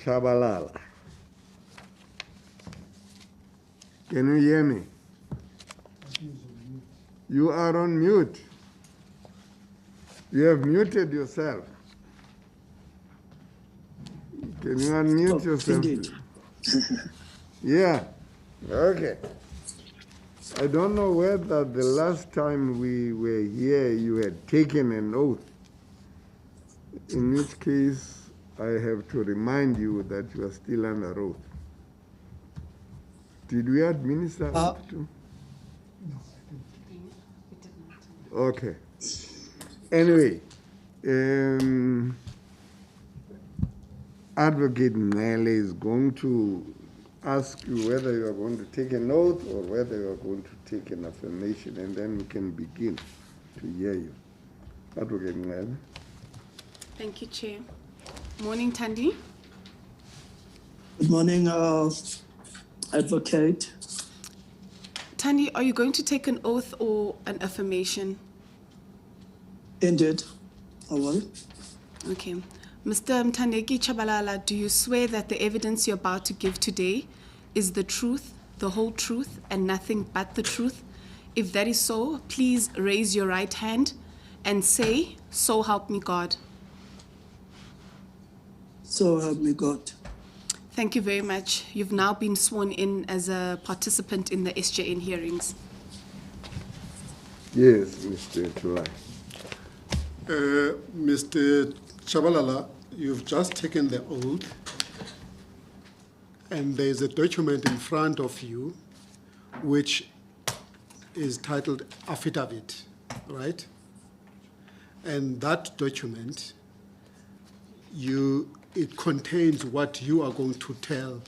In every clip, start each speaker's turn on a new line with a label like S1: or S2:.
S1: Tshabalala. Can you hear me? You are on mute. You have muted yourself. Can you unmute yourself?
S2: Indeed.
S1: Yeah. Okay. I don't know whether the last time we were here you had taken an oath, in which case I have to remind you that you are still under oath. Did we administer oath too?
S3: No, we did not.
S1: Okay. Anyway, Advocate Nele is going to ask you whether you are going to take an oath or whether you are going to take an affirmation, and then we can begin to hear you. Advocate Nele.
S3: Thank you, Chair. Morning, Thandi.
S2: Good morning, Advocate.
S3: Thandi, are you going to take an oath or an affirmation?
S2: Indeed, I will.
S3: Okay. Mr. Mthandeki Tshabalala, do you swear that the evidence you're about to give today is the truth, the whole truth, and nothing but the truth? If that is so, please raise your right hand and say, "So help me God."
S2: So help me God.
S3: Thank you very much. You've now been sworn in as a participant in the SJN hearings.
S1: Yes, Mr. Tulai.
S4: Mr. Tshabalala, you've just taken the oath, and there's a document in front of you which is titled affidavit, right? And that document, it contains what you are going to tell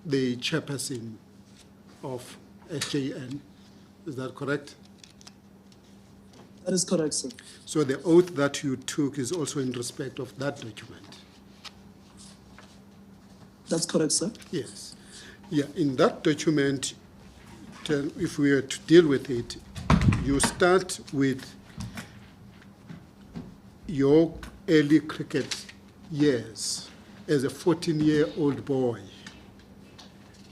S4: the chairperson of SJN. Is that correct?
S2: That is correct, sir.
S4: So the oath that you took is also in respect of that document?
S2: That's correct, sir.
S4: Yes. Yeah, in that document, if we were to deal with it, you start with your early cricket years as a 14-year-old boy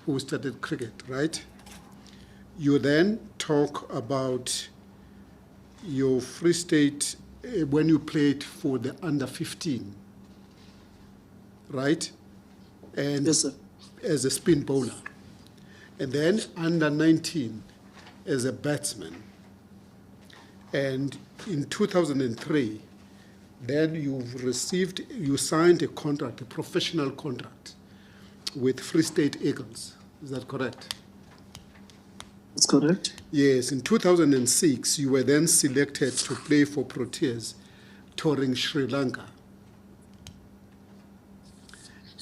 S4: who started cricket, right? You then talk about your Free State when you played for the under 15, right? And
S2: Yes, sir.
S4: as a spin bowler. And then under 19 as a batsman. And in 2003, then you signed a contract, a professional contract with Free State Eagles. Is that correct?
S2: That's correct.
S4: Yes, in 2006, you were then selected to play for Proteas touring Sri Lanka.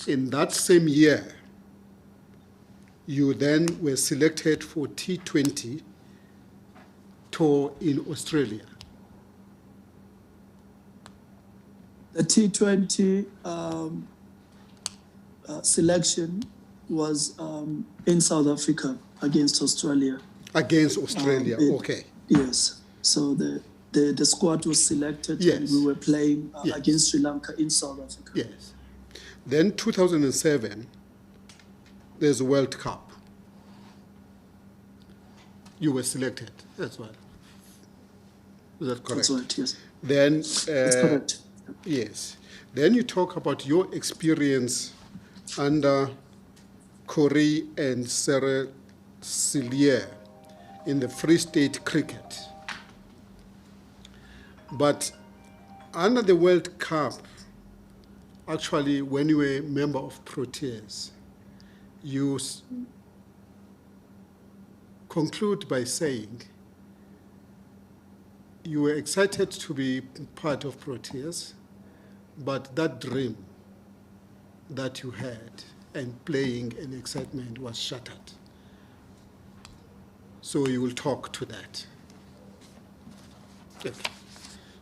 S4: In that same year, you then were selected for T20 tour in Australia.
S2: The T20 selection was in South Africa against Australia.
S4: Against Australia, okay.
S2: Yes. So the squad was selected,
S4: Yes.
S2: and we were playing
S4: Yes.
S2: against Sri Lanka in South Africa.
S4: Yes. Then 2007, there's a World Cup. You were selected, that's right. Is that correct?
S2: That's right, yes.
S4: Then,
S2: That's correct.
S4: yes. Then you talk about your experience under Corrie and Sarah Cillier in the Free State cricket. But under the World Cup, actually, when you were a member of Proteas, you conclude by saying you were excited to be part of Proteas, but that dream that you had and playing and excitement was shattered. So you will talk to that. Okay.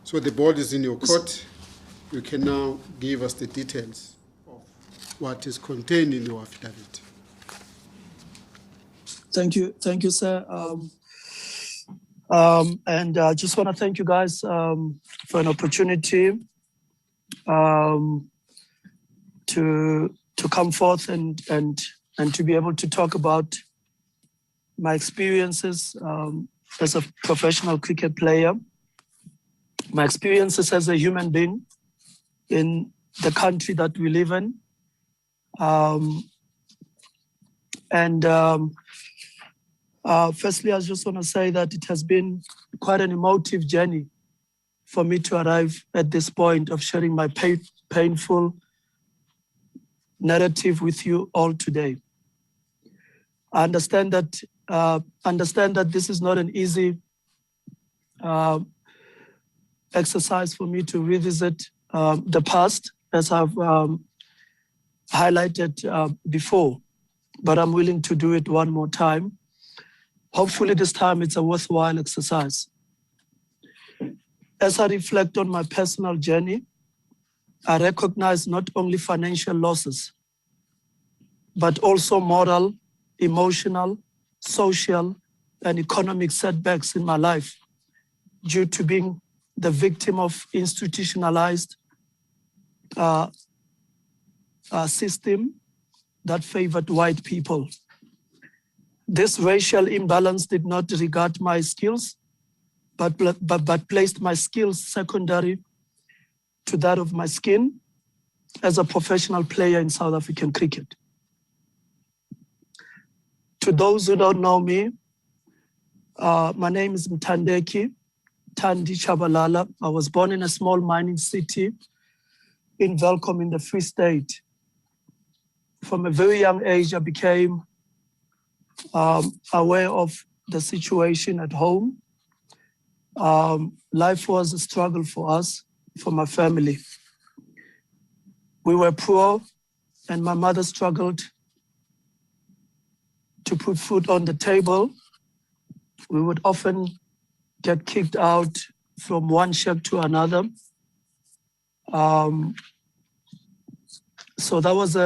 S4: So the ball is in your court. You can now give us the details of what is contained in your affidavit.
S2: Thank you, sir. And I just want to thank you guys for an opportunity to come forth and to be able to talk about my experiences as a professional cricket player, my experiences as a human being in the country that we live in. Firstly, I just want to say that it has been quite an emotive journey for me to arrive at this point of sharing my painful narrative with you all today. I understand that this is not an easy exercise for me to revisit the past, as I've highlighted before, but I'm willing to do it one more time. Hopefully this time it's a worthwhile exercise. As I reflect on my personal journey, I recognize not only financial losses, but also moral, emotional, social, and economic setbacks in my life due to being the victim of institutionalized system that favored white people. This racial imbalance did not regard my skills, but placed my skills secondary to that of my skin as a professional player in South African cricket. To those who don't know me, my name is Mthandeki, Tshabalala. I was born in a small mining city in Welkom in the Free State. From a very young age, I became aware of the situation at home. Life was a struggle for us, for my family. We were poor, and my mother struggled to put food on the table. We would often get kicked out from one shack to another. So that was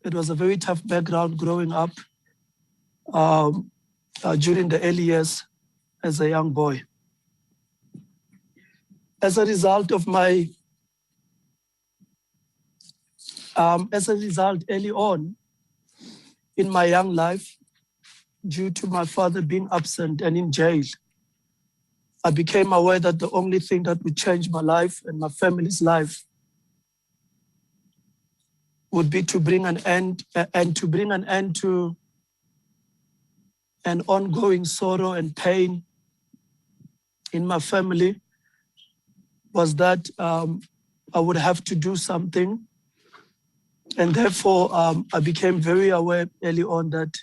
S2: it was a very tough background growing up during the early years as a young boy. As a result, early on in my young life, due to my father being absent and in jail, I became aware that the only thing that would change my life and my family's life would be to bring an end to an ongoing sorrow and pain in my family, was that I would have to do something. And therefore, I became very aware early on that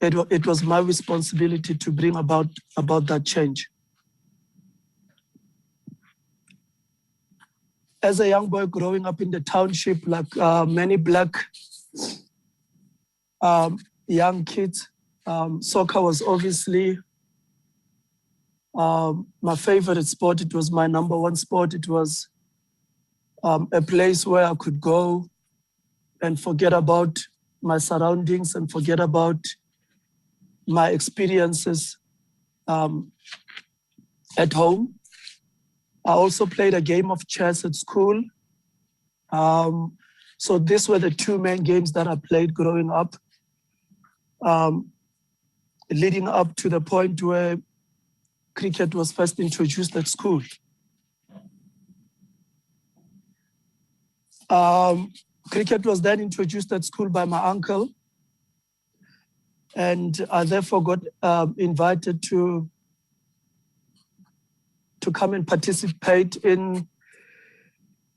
S2: it was my responsibility to bring about that change. As a young boy growing up in the township, like many Black young kids, soccer was obviously my favorite sport. It was my number one sport. It was a place where I could go and forget about my surroundings and forget about my experiences at home. I also played a game of chess at school. So these were the two main games that I played growing up, leading up to the point where cricket was first introduced at school. Cricket was then introduced at school by my uncle, and I therefore got invited to come and participate in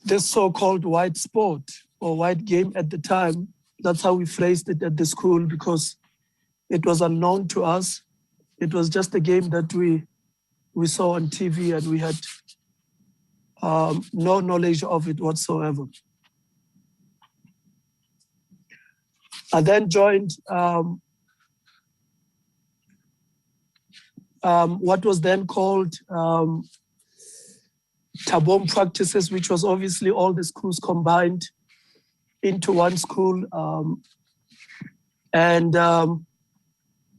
S2: this so-called white sport or white game at the time. That's how we phrased it at the school, because it was unknown to us. It was just a game that we saw on TV, and we had no knowledge of it whatsoever. I then joined what was then called Tabom practices, which was obviously all the schools combined into one school. And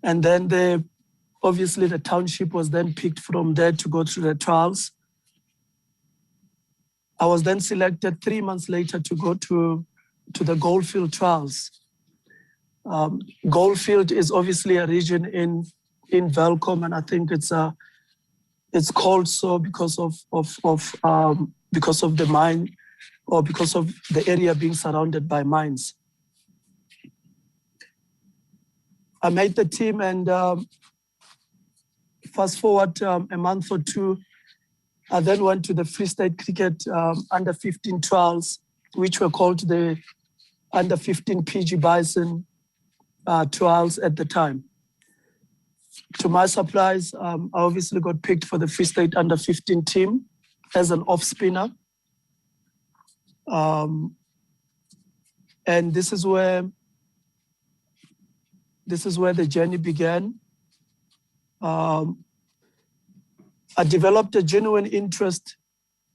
S2: then obviously the township was then picked from there to go through the trials. I was then selected 3 months later to go to the Goldfield trials. Goldfield is obviously a region in Welkom, and I think it's called so because of the mine, or because of the area being surrounded by mines. I made the team, and fast forward a month or two, I then went to the Free State Cricket under 15 trials, which were called the under 15 PG Bison trials at the time. To my surprise, I obviously got picked for the Free State under 15 team as an off spinner. And this is where the journey began. I developed a genuine interest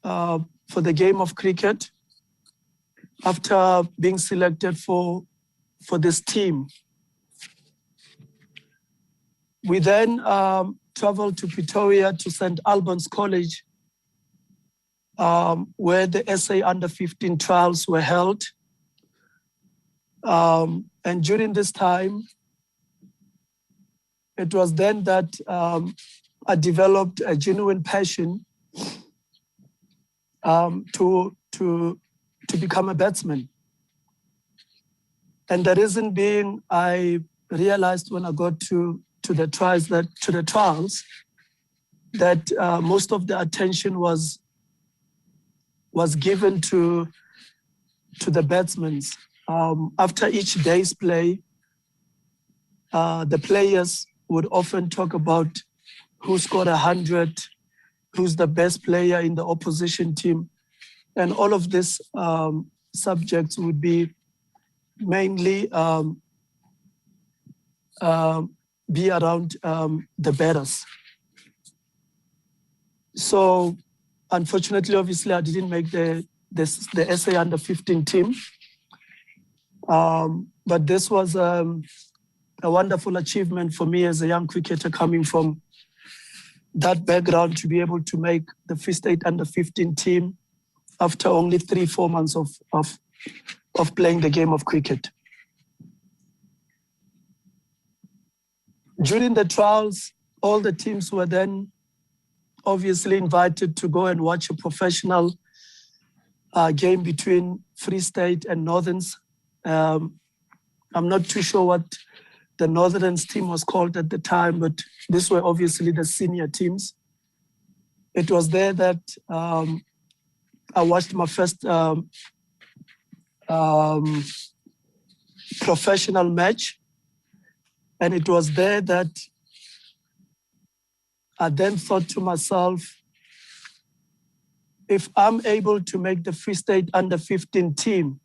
S2: for the game of cricket after being selected for this team. We then traveled to Pretoria to St. Albans College, where the SA under 15 trials were held. And during this time, it was then that I developed a genuine passion to become a batsman. And the reason being, I realized when I got to the trials that most of the attention was given to the batsmen. After each day's play, the players would often talk about who scored 100, who's the best player in the opposition team. And all of these subjects would be mainly be around the batters. So unfortunately, obviously, I didn't make the SA under 15 team. But this was a wonderful achievement for me as a young cricketer coming from that background, to be able to make the Free State under 15 team after only 3-4 months of playing the game of cricket. During the trials, all the teams were then obviously invited to go and watch a professional game between Free State and Northerns. I'm not too sure what the Northerns team was called at the time, but these were obviously the senior teams. It was there that I watched my first professional match. And it was there that I then thought to myself, if I'm able to make the Free State under 15 team,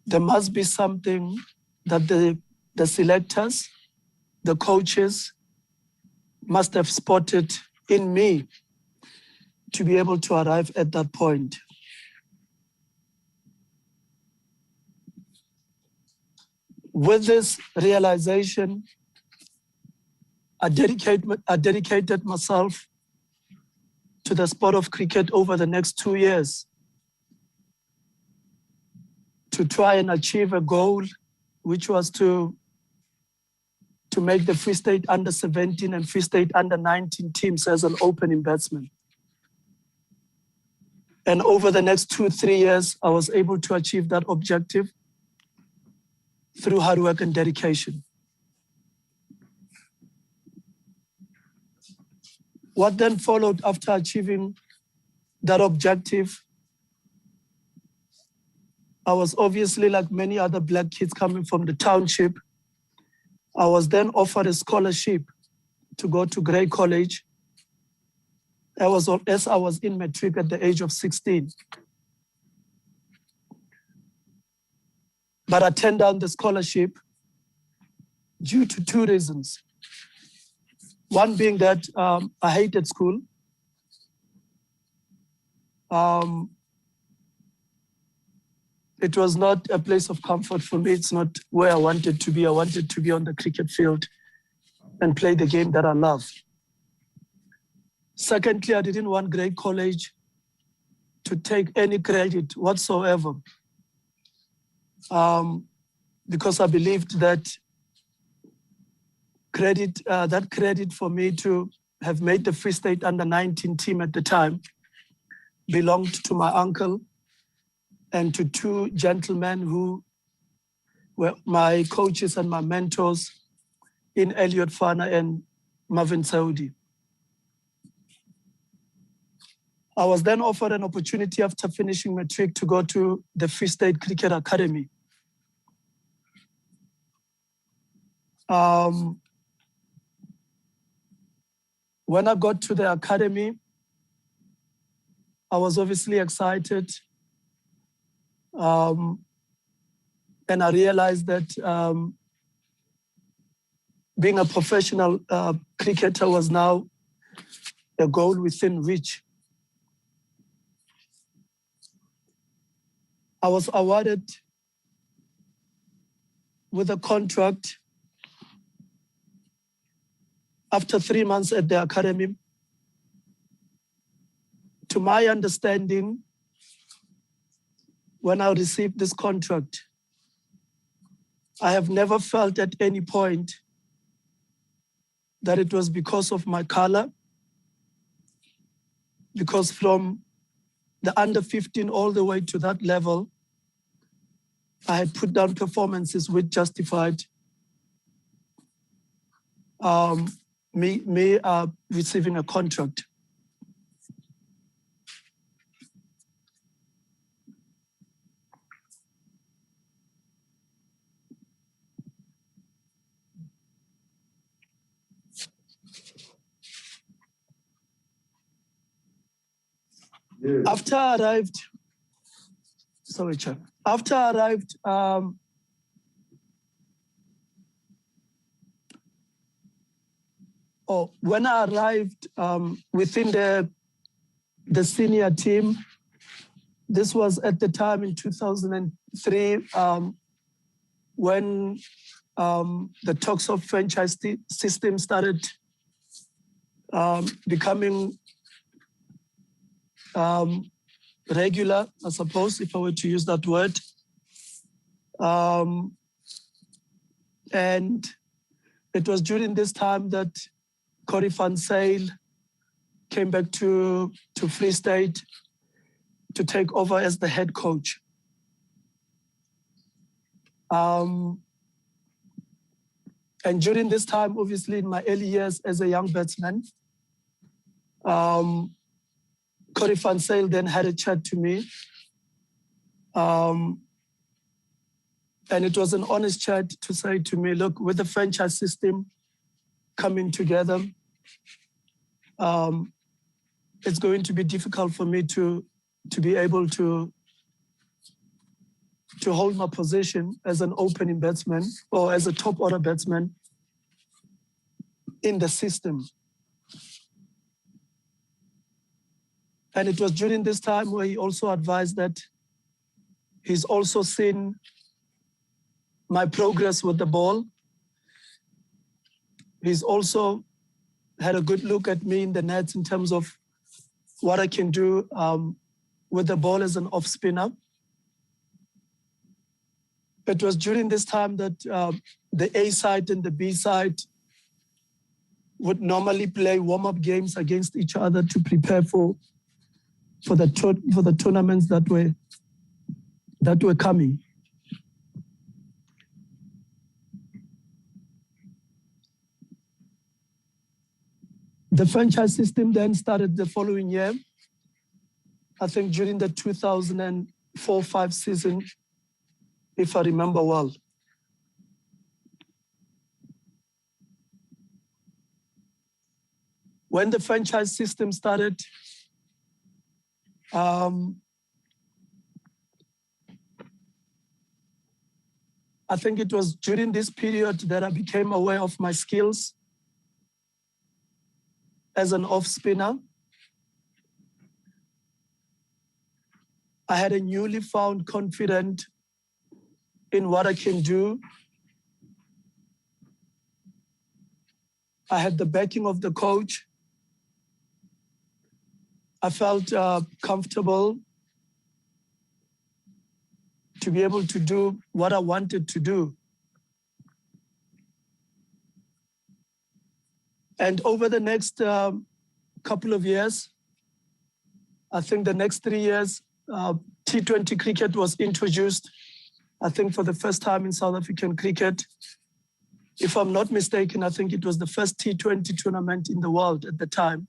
S2: there must be something that the selectors, the coaches must have spotted in me to be able to arrive at that point. With this realization, I dedicated myself to the sport of cricket over the next 2 years to try and achieve a goal, which was to make the Free State under 17 and Free State under 19 teams as an opening batsman. And over the next 2-3 years, I was able to achieve that objective through hard work and dedication. What then followed after achieving that objective, I was obviously, like many other black kids coming from the township, I was then offered a scholarship to go to Grey College as I was in matric at the age of 16. But I turned down the scholarship due to 2 reasons. One being that I hated school. It was not a place of comfort for me. It's not where I wanted to be. I wanted to be on the cricket field and play the game that I love. Secondly, I didn't want Grey College to take any credit whatsoever, because I believed that credit for me to have made the Free State under-19 team at the time belonged to my uncle and to two gentlemen who were my coaches and my mentors in Elliot Fana and Marvin Saudi. I was then offered an opportunity after finishing matric to go to the Free State Cricket Academy. When I got to the academy, I was obviously excited. And I realized that being a professional cricketer was now a goal within reach. I was awarded with a contract after 3 months at the academy. To my understanding, when I received this contract, I have never felt at any point that it was because of my color, because from the under 15 all the way to that level, I had put down performances which justified me receiving a contract.
S1: Yes.
S2: After I arrived, sorry, Chair. After I arrived, when I arrived within the senior team, this was at the time in 2003 when the talks of franchise system started becoming regular, I suppose, if I were to use that word. And it was during this time that Corey Van Zyl came back to Free State to take over as the head coach. And during this time, obviously in my early years as a young batsman, Corey Van Zyl then had a chat to me. And it was an honest chat to say to me, look, with the franchise system coming together, it's going to be difficult for me to be able to hold my position as an opening batsman or as a top order batsman in the system. And it was during this time where he also advised that he's also seen my progress with the ball. He's also had a good look at me in the nets in terms of what I can do with the ball as an off spinner. It was during this time that the A side and the B side would normally play warm-up games against each other to prepare for the tournaments that were coming. The franchise system then started the following year. I think during the 2004-05 season, if I remember well. When the franchise system started, I think it was during this period that I became aware of my skills as an off spinner. I had a newly found confidence in what I can do. I had the backing of the coach. I felt comfortable to be able to do what I wanted to do. And over the next couple of years, I think the next 3 years, T20 cricket was introduced, I think for the first time in South African cricket. If I'm not mistaken, I think it was the first T20 tournament in the world at the time.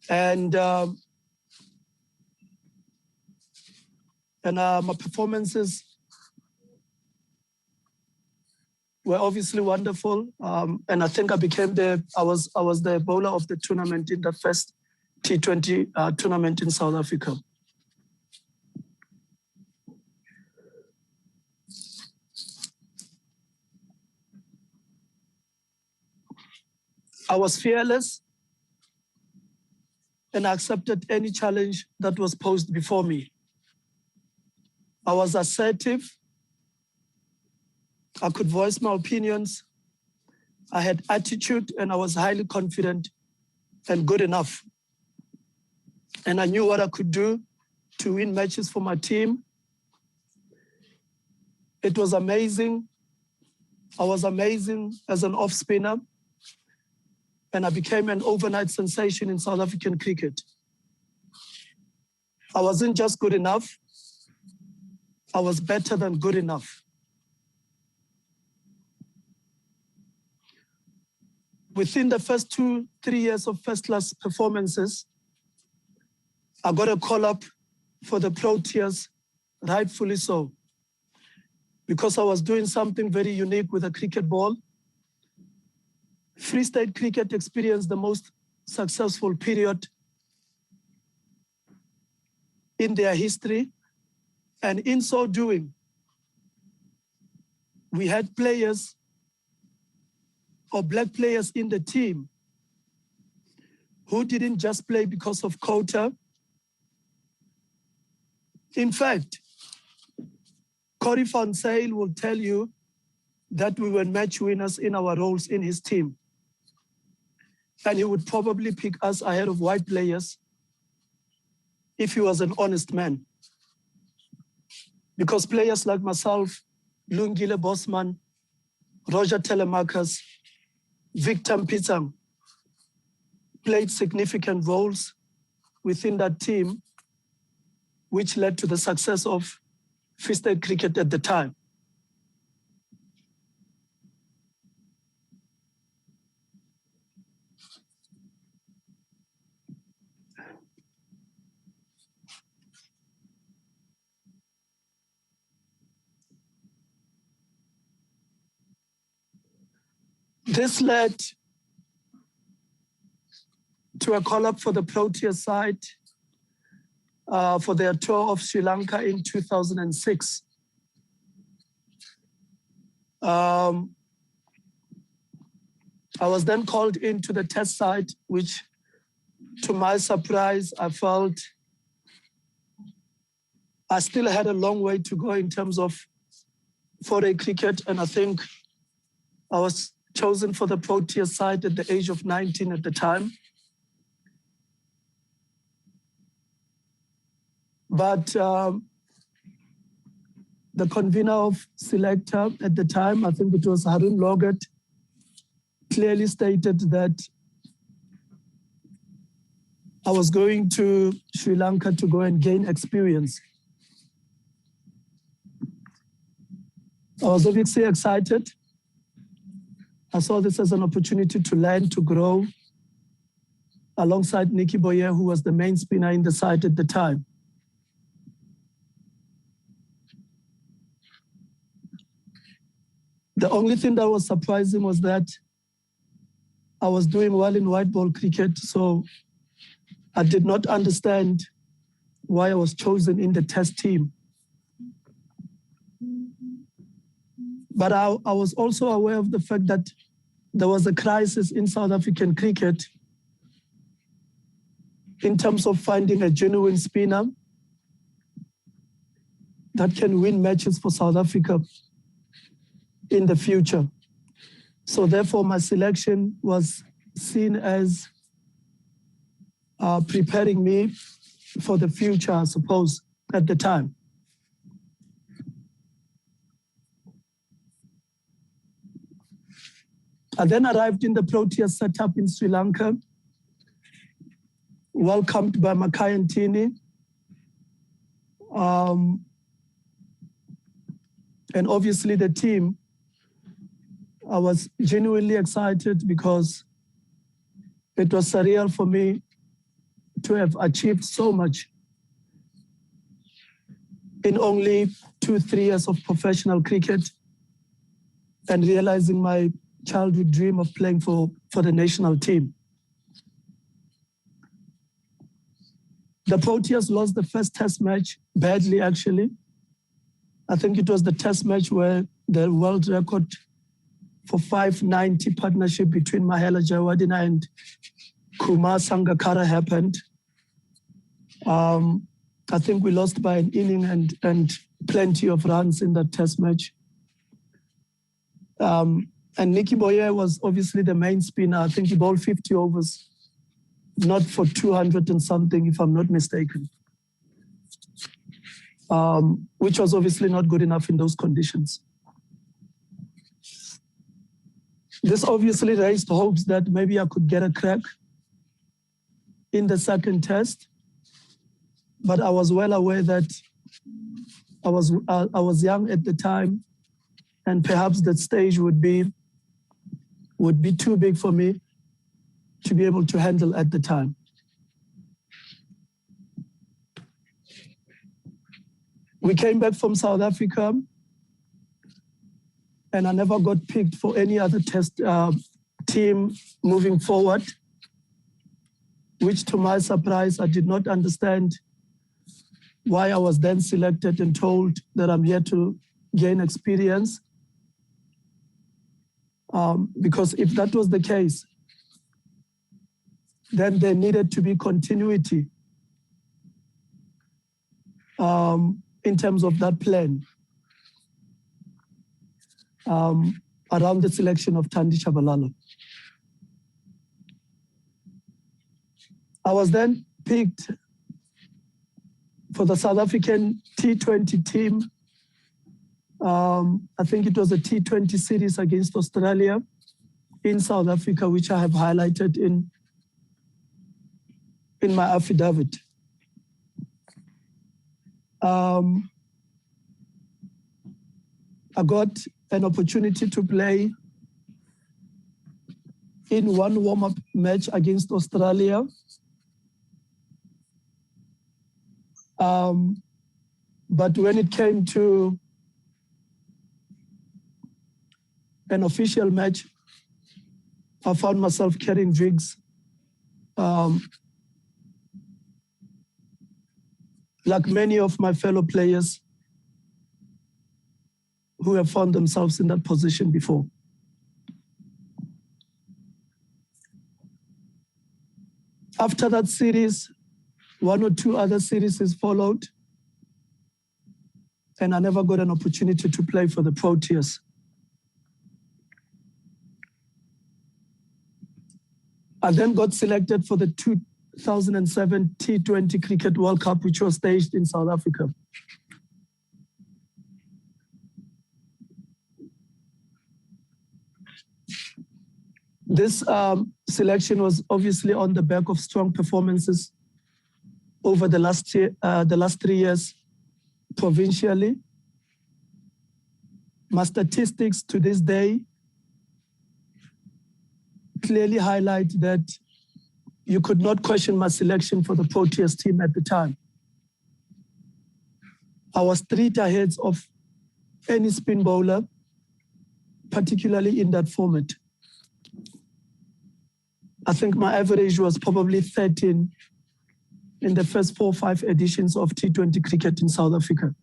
S2: And my performances were obviously wonderful. And I think I became I was the bowler of the tournament in the first T20 tournament in South Africa. I was fearless and I accepted any challenge that was posed before me. I was assertive. I could voice my opinions. I had attitude and I was highly confident and good enough. And I knew what I could do to win matches for my team. It was amazing. I was amazing as an off spinner. And I became an overnight sensation in South African cricket. I wasn't just good enough. I was better than good enough. Within the first 2-3 years of first-class performances, I got a call-up for the Proteas, rightfully so, because I was doing something very unique with a cricket ball. Free State cricket experienced the most successful period in their history. And in so doing, we had players or black players in the team who didn't just play because of quota. In fact, Corey Van Zyl will tell you that we were match winners in our roles in his team. And he would probably pick us ahead of white players if he was an honest man. Because players like myself, Lungile Bosman, Roger Telemarcus, Victor Mpitsang played significant roles within that team, which led to the success of Free State cricket at the time. This led to a call-up for the Protea side for their tour of Sri Lanka in 2006. I was then called into the test side, which to my surprise, I felt I still had a long way to go in terms of foreign cricket. And I think I was chosen for the Protea side at the age of 19 at the time. But the convener of selector at the time, I think it was Harun Logat, clearly stated that I was going to Sri Lanka to go and gain experience. I was obviously excited. I saw this as an opportunity to learn, to grow, alongside Nicky Boyer, who was the main spinner in the side at the time. The only thing that was surprising was that I was doing well in white ball cricket, so I did not understand why I was chosen in the test team. But I was also aware of the fact that there was a crisis in South African cricket in terms of finding a genuine spinner that can win matches for South Africa in the future. So therefore, my selection was seen as preparing me for the future, I suppose, at the time. I then arrived in the Proteas setup in Sri Lanka, welcomed by Makai and Tini. And obviously the team, I was genuinely excited because it was surreal for me to have achieved so much in only 2-3 years of professional cricket and realizing my childhood dream of playing for the national team. The Proteas lost the first test match badly, actually. I think it was the test match where the world record for 590 partnership between Mahela Jayawadena and Kumar Sangakkara happened. I think we lost by an inning and plenty of runs in that test match. And Nicky Boyer was obviously the main spinner. I think he bowled 50 overs, not for 200 and something, if I'm not mistaken, which was obviously not good enough in those conditions. This obviously raised hopes that maybe I could get a crack in the second test, but I was well aware that I was young at the time, and perhaps that stage would be too big for me to be able to handle at the time. We came back from South Africa, and I never got picked for any other test team moving forward, which to my surprise, I did not understand why I was then selected and told that I'm here to gain experience. Because if that was the case, then there needed to be continuity in terms of that plan around the selection of Tshabalala. I was then picked for the South African T20 team. I think it was a T20 series against Australia in South Africa, which I have highlighted in my affidavit. I got an opportunity to play in one warm-up match against Australia. But when it came to an official match, I found myself carrying drinks. Like many of my fellow players who have found themselves in that position before. After that series, 1 or 2 other series followed, and I never got an opportunity to play for the Proteas. I then got selected for the 2007 T20 Cricket World Cup, which was staged in South Africa. This selection was obviously on the back of strong performances over the last 3 years provincially. My statistics to this day clearly highlight that you could not question my selection for the Proteas team at the time. I was 3 ahead of any spin bowler, particularly in that format. I think my average was probably 13 in the first 4 or 5 editions of T20 cricket in South Africa.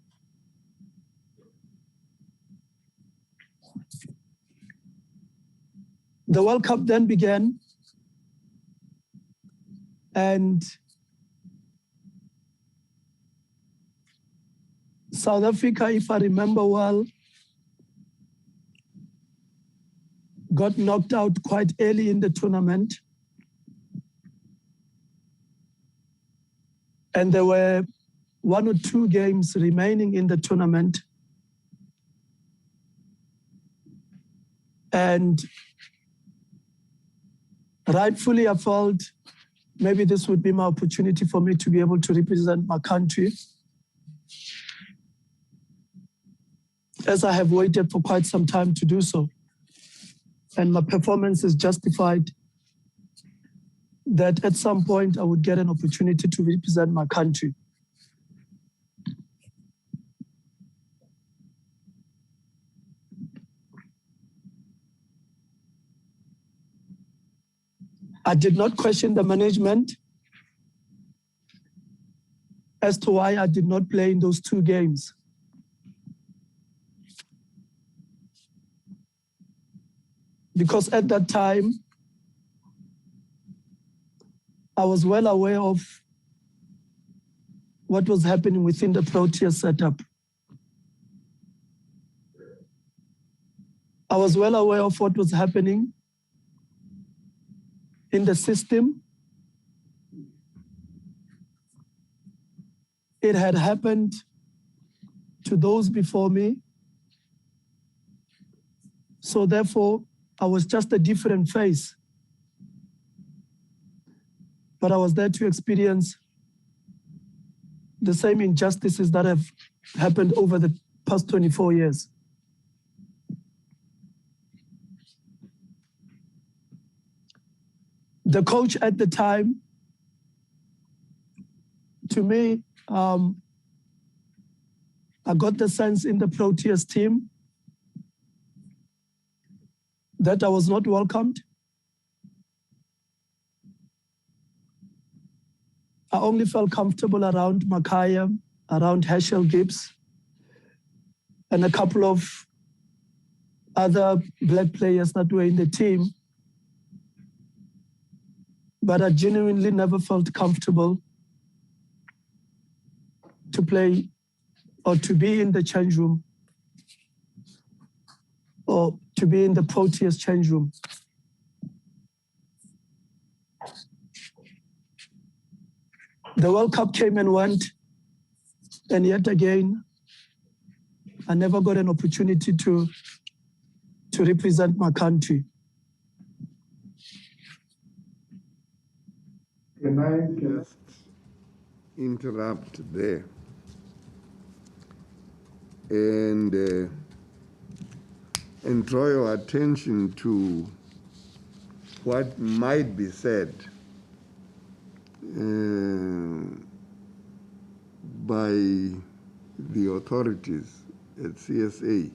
S2: The World Cup then began, and South Africa, if I remember well, got knocked out quite early in the tournament. and there were 1 or 2 games remaining in the tournament. And rightfully, I felt maybe this would be my opportunity for me to be able to represent my country, as I have waited for quite some time to do so. And my performance is justified that at some point I would get an opportunity to represent my country. I did not question the management as to why I did not play in those 2 games. Because at that time, I was well aware of what was happening within the Proteas setup. I was well aware of what was happening in the system. It had happened to those before me. So therefore, I was just a different face. But I was there to experience the same injustices that have happened over the past 24 years. The coach at the time, to me, I got the sense in the Proteas team that I was not welcomed. I only felt comfortable around Makaya, around Herschel Gibbs, and a couple of other black players that were in the team. But I genuinely never felt comfortable to play or to be in the change room or to be in the Proteas change room. The World Cup came and went, and yet again, I never got an opportunity to represent my country.
S1: Can I just interrupt there and draw your attention to what might be said by the authorities at CSA,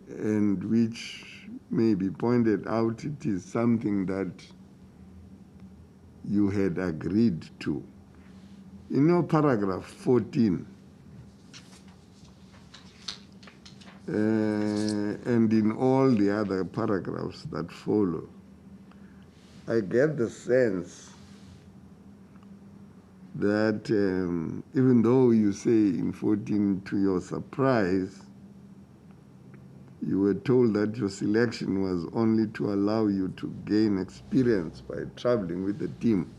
S1: and which may be pointed out it is something that you had agreed to. In your paragraph 14, and in all the other paragraphs that follow, I get the sense that even though you say in 14, to your surprise, you were told that your selection was only to allow you to gain experience by traveling with the team.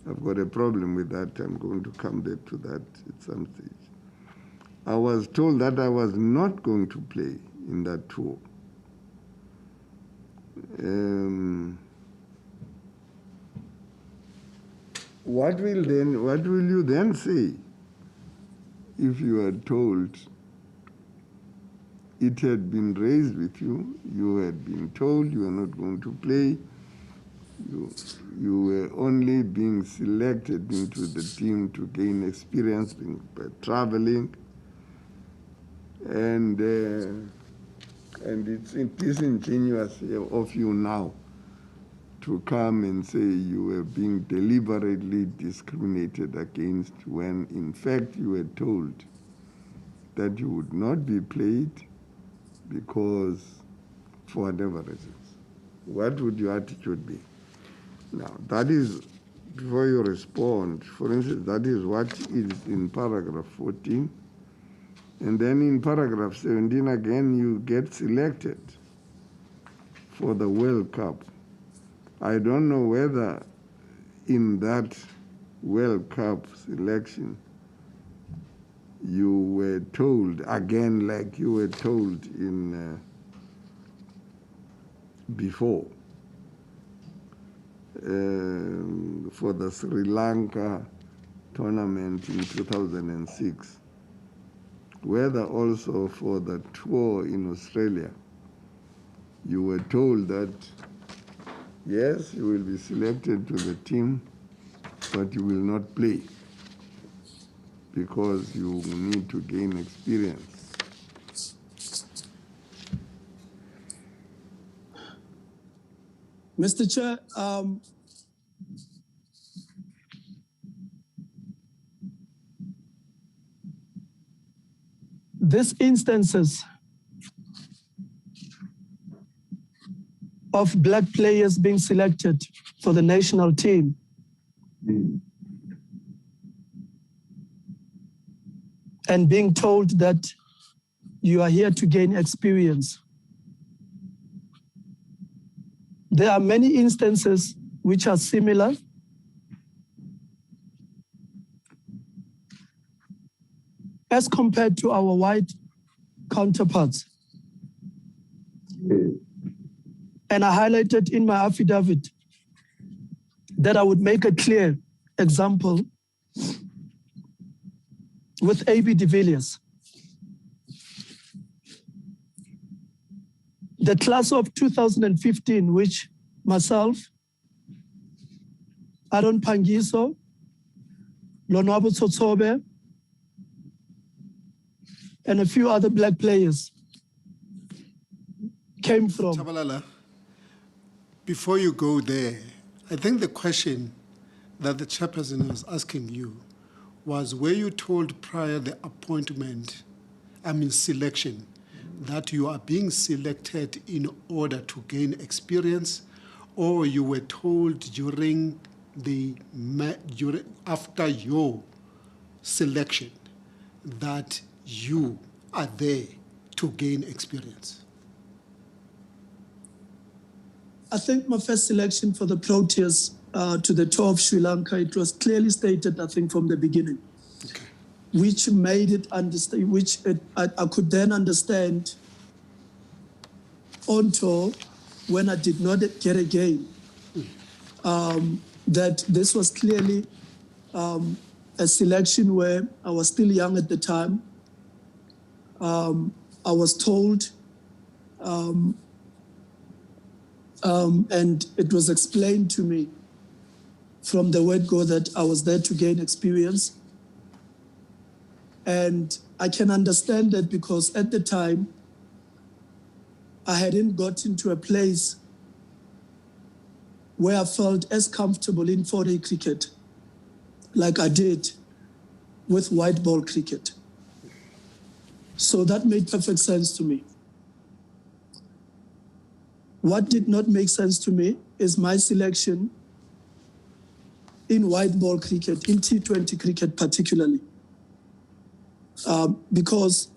S1: I've got a problem with that. I'm going to come back to that at some stage. I was told that I was not going to play in that tour. What will you then say if you are told it had been raised with you, you had been told you are not going to play, you were only being selected into the team to gain experience by traveling, and it's disingenuous of you now to come and say you were being deliberately discriminated against when in fact you were told that you would not be played because for whatever reasons. What would your attitude be? Now, that is, before you respond, for instance, that is what is in paragraph 14. And then in paragraph 17, again, you get selected for the World Cup. I don't know whether in that World Cup selection, you were told, again like you were told in before, for the Sri Lanka tournament in 2006, whether also for the tour in Australia, you were told that, yes, you will be selected to the team, but you will not play because you need to gain experience.
S2: Mr. Chair, these instances of black players being selected for the national team and being told that you are here to gain experience. There are many instances which are similar. As compared to our white counterparts. And I highlighted in my affidavit that I would make a clear example with A.B. de Villiers. The class of 2015, which myself, Aaron Pangiso, Lonwabo Tsotsobe, and a few other black players came from.
S4: Tshabalala, before you go there, I think the question that the chairperson was asking you was, were you told prior the appointment, selection, that you are being selected in order to gain experience, or you were told after your selection that you are there to gain experience?
S2: I think my first selection for the Proteas to the tour of Sri Lanka, it was clearly stated, I think, from the beginning, okay, which made it understand, I could then understand on tour when I did not get a game, that this was clearly a selection where I was still young at the time. I was told, and it was explained to me from the word go that I was there to gain experience. And I can understand that because at the time, I hadn't gotten to a place where I felt as comfortable in 4-day cricket like I did with white ball cricket. So that made perfect sense to me. What did not make sense to me is my selection in white ball cricket, in T20 cricket particularly. Because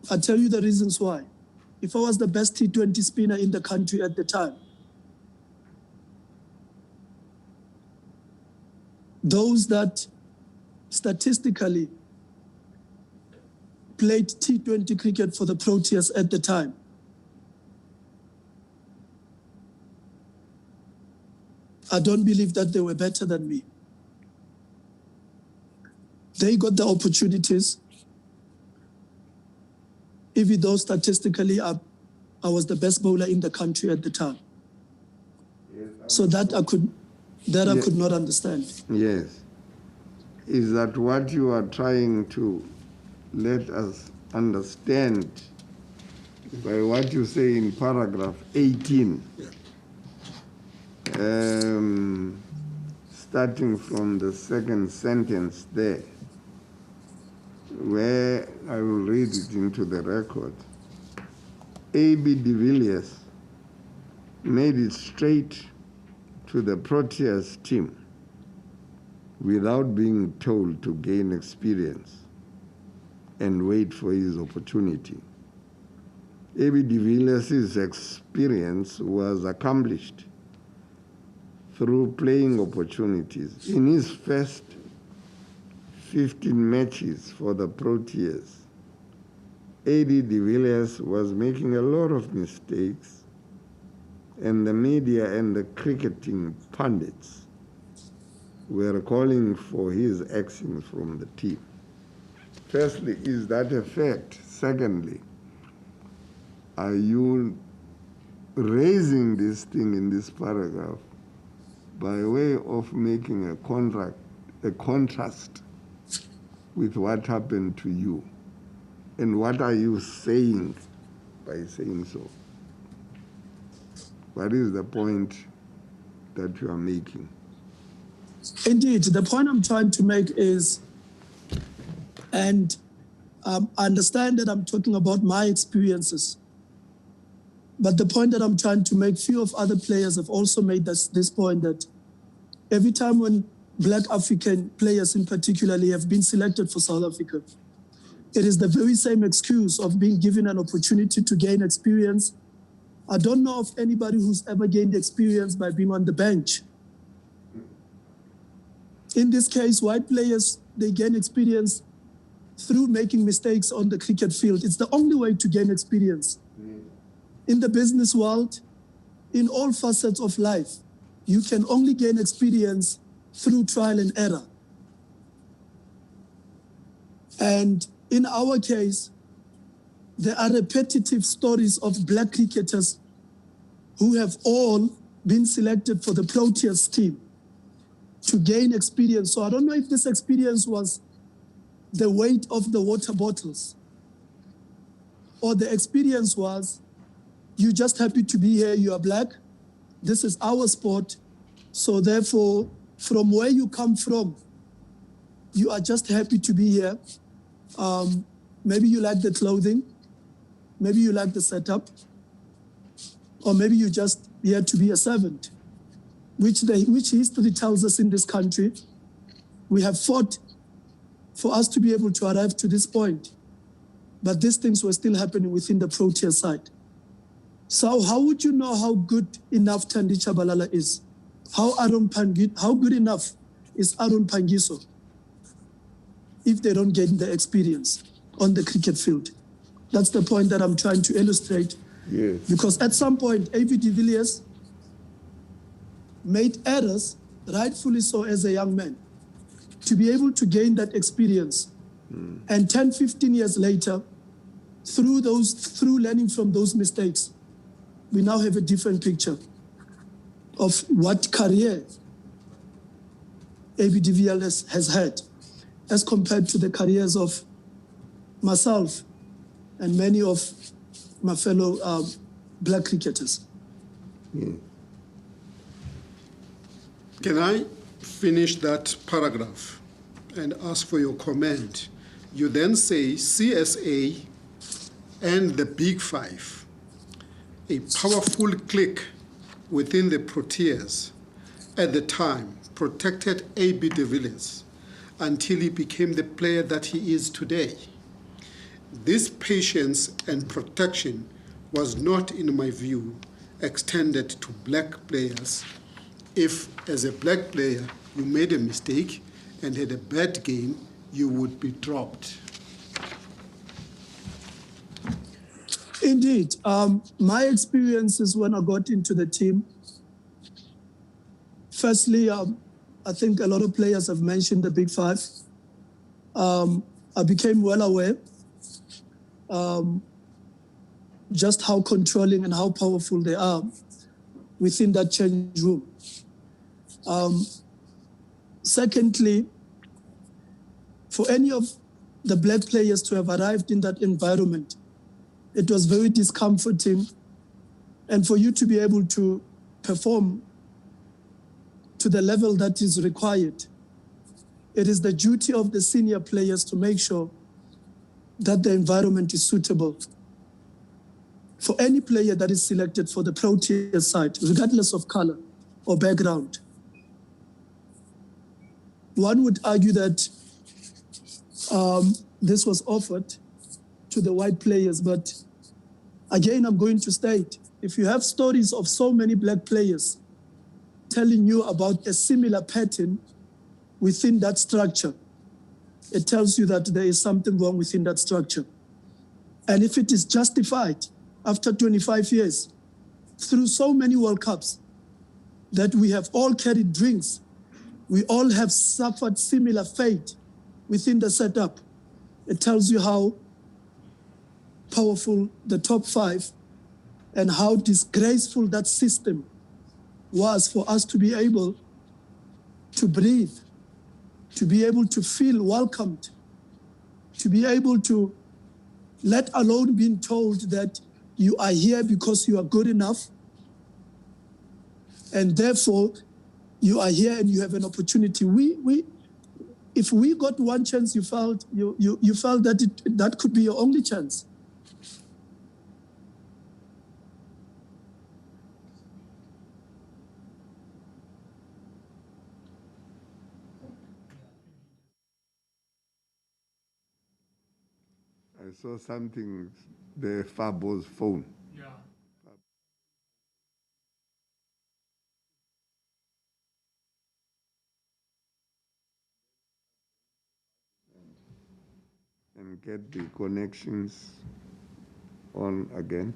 S2: I'll tell you the reasons why. If I was the best T20 spinner in the country at the time, those that statistically played T20 cricket for the Proteas at the time, I don't believe that they were better than me. They got the opportunities, even though statistically I was the best bowler in the country at the time. Yes, so that I could not understand.
S1: Yes. Is that what you are trying to let us understand by what you say in paragraph 18? Yeah. Starting from the second sentence there, where I will read it into the record. A.B. de Villiers made it straight to the Proteas team without being told to gain experience and wait for his opportunity. A.B. de Villiers' experience was accomplished. through playing opportunities. In his first 15 matches for the Proteas, A.B. de Villiers was making a lot of mistakes, and the media and the cricketing pundits were calling for his exit from the team. Firstly, is that a fact? Secondly, are you raising this thing in this paragraph by way of making a contrast with what happened to you? And what are you saying by saying so? What is the point that you are making?
S2: Indeed, the point I'm trying to make is, and I understand that I'm talking about my experiences, but the point that I'm trying to make, few of other players have also made this point, that every time when Black African players in particularly have been selected for South Africa, it is the very same excuse of being given an opportunity to gain experience. I don't know of anybody who's ever gained experience by being on the bench. In this case, white players, they gain experience through making mistakes on the cricket field. It's the only way to gain experience. In the business world, in all facets of life, you can only gain experience through trial and error. And in our case, there are repetitive stories of Black cricketers who have all been selected for the Proteas team to gain experience. So I don't know if this experience was the weight of the water bottles, or the experience was you just happy to be here, you are Black, this is our sport, so therefore, from where you come from, you are just happy to be here. Maybe you like the clothing, maybe you like the setup, or maybe you just here to be a servant, which history tells us in this country. We have fought for us to be able to arrive to this point, but these things were still happening within the Protea side. So how would you know how good enough Thandi Tshabalala is? How good enough is Aaron Pangiso if they don't gain the experience on the cricket field? That's the point that I'm trying to illustrate.
S1: Yes.
S2: Because at some point, A.B. de Villiers made errors, rightfully so as a young man, to be able to gain that experience. And 10, 15 years later, through learning from those mistakes, we now have a different picture of what career A.B. de Villiers has had as compared to the careers of myself and many of my fellow Black cricketers.
S4: Can I finish that paragraph and ask for your comment? You then say CSA and the Big Five, a powerful clique within the Proteas at the time, protected A.B. de Villiers until he became the player that he is today. This patience and protection was not, in my view, extended to Black players. If, as a Black player, you made a mistake and had a bad game, you would be dropped.
S2: Indeed. My experiences when I got into the team, firstly, I think a lot of players have mentioned the Big Five. I became well aware just how controlling and how powerful they are within that change room. Secondly, for any of the Black players to have arrived in that environment, it was very discomforting. And for you to be able to perform to the level that is required, it is the duty of the senior players to make sure that the environment is suitable for any player that is selected for the Protea side, regardless of color or background. One would argue that this was offered to the white players, but again, I'm going to state, if you have stories of so many Black players telling you about a similar pattern within that structure, it tells you that there is something wrong within that structure. And if it is justified after 25 years, through so many World Cups, that we have all carried drinks, we all have suffered similar fate within the setup, it tells you how powerful the top five and how disgraceful that system was for us to be able to breathe, to be able to feel welcomed, to be able to, let alone being told that you are here because you are good enough, and therefore you are here and you have an opportunity. If we got one chance, you felt that that could be your only chance.
S1: I saw something, the Fabo's phone.
S5: Yeah.
S1: And get the connections on again.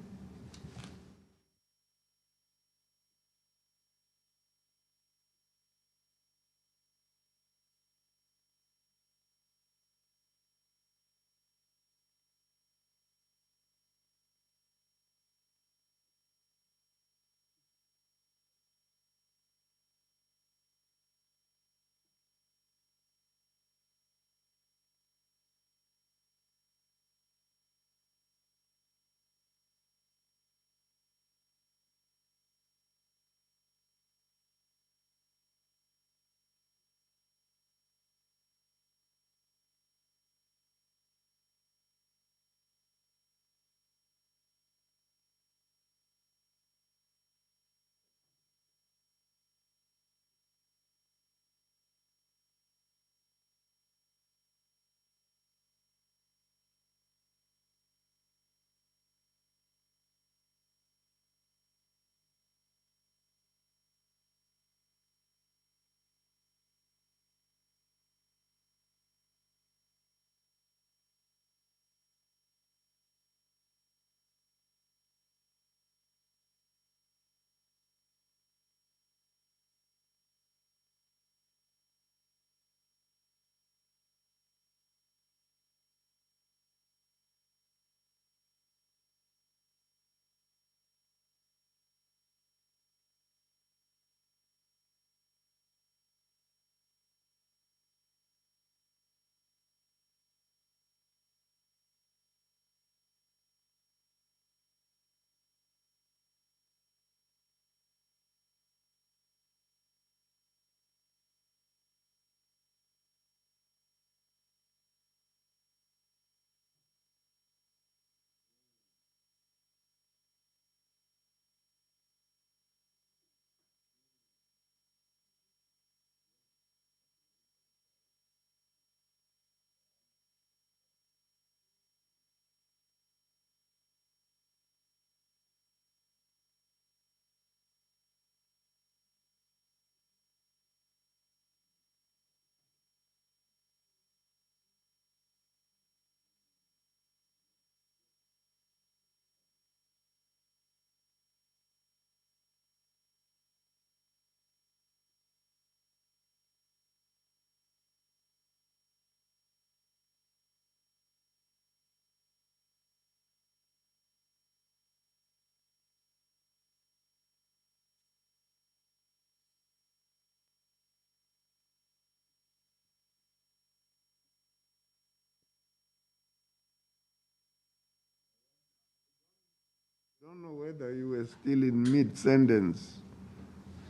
S1: Don't know whether you were still in mid-sentence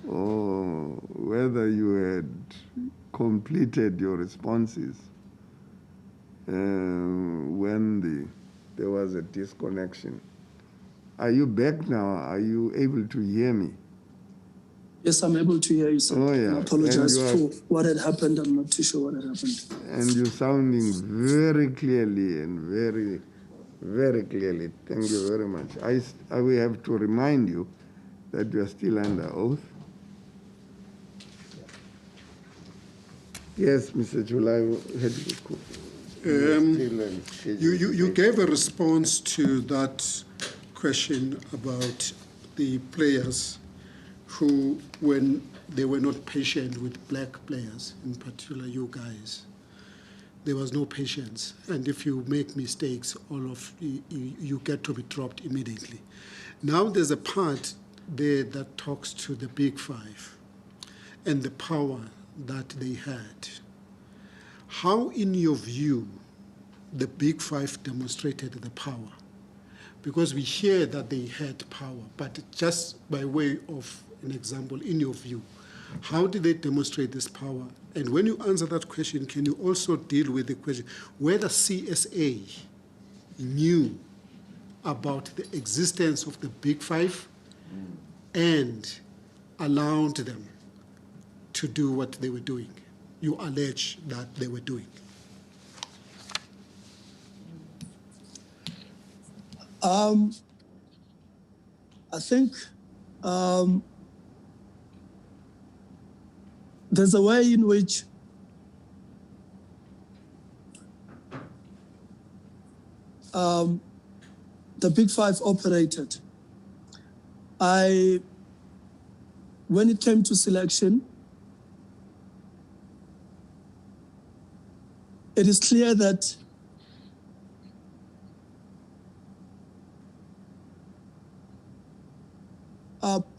S1: or whether you had completed your responses when there was a disconnection. Are you back now? Are you able to hear me?
S2: Yes, I'm able to hear you, sir.
S1: Oh, yeah.
S2: I apologize
S1: And you
S2: for what had happened. I'm not too sure what had happened.
S1: And you're sounding very clearly and very, very clearly. Thank you very much. I will have to remind you that you are still under oath. Yes, Mr. July.
S4: You gave a response to that question about the players who, when they were not patient with black players, in particular you guys, there was no patience. And if you make mistakes, all of you get to be dropped immediately. Now there's a part there that talks to the Big Five and the power that they had. How, in your view, the Big Five demonstrated the power? Because we hear that they had power, but just by way of an example, in your view, how did they demonstrate this power? And when you answer that question, can you also deal with the question whether CSA knew about the existence of the Big Five and allowed them to do what they were doing? You allege that they were doing.
S2: I think there's a way in which the Big Five operated. When it came to selection, it is clear that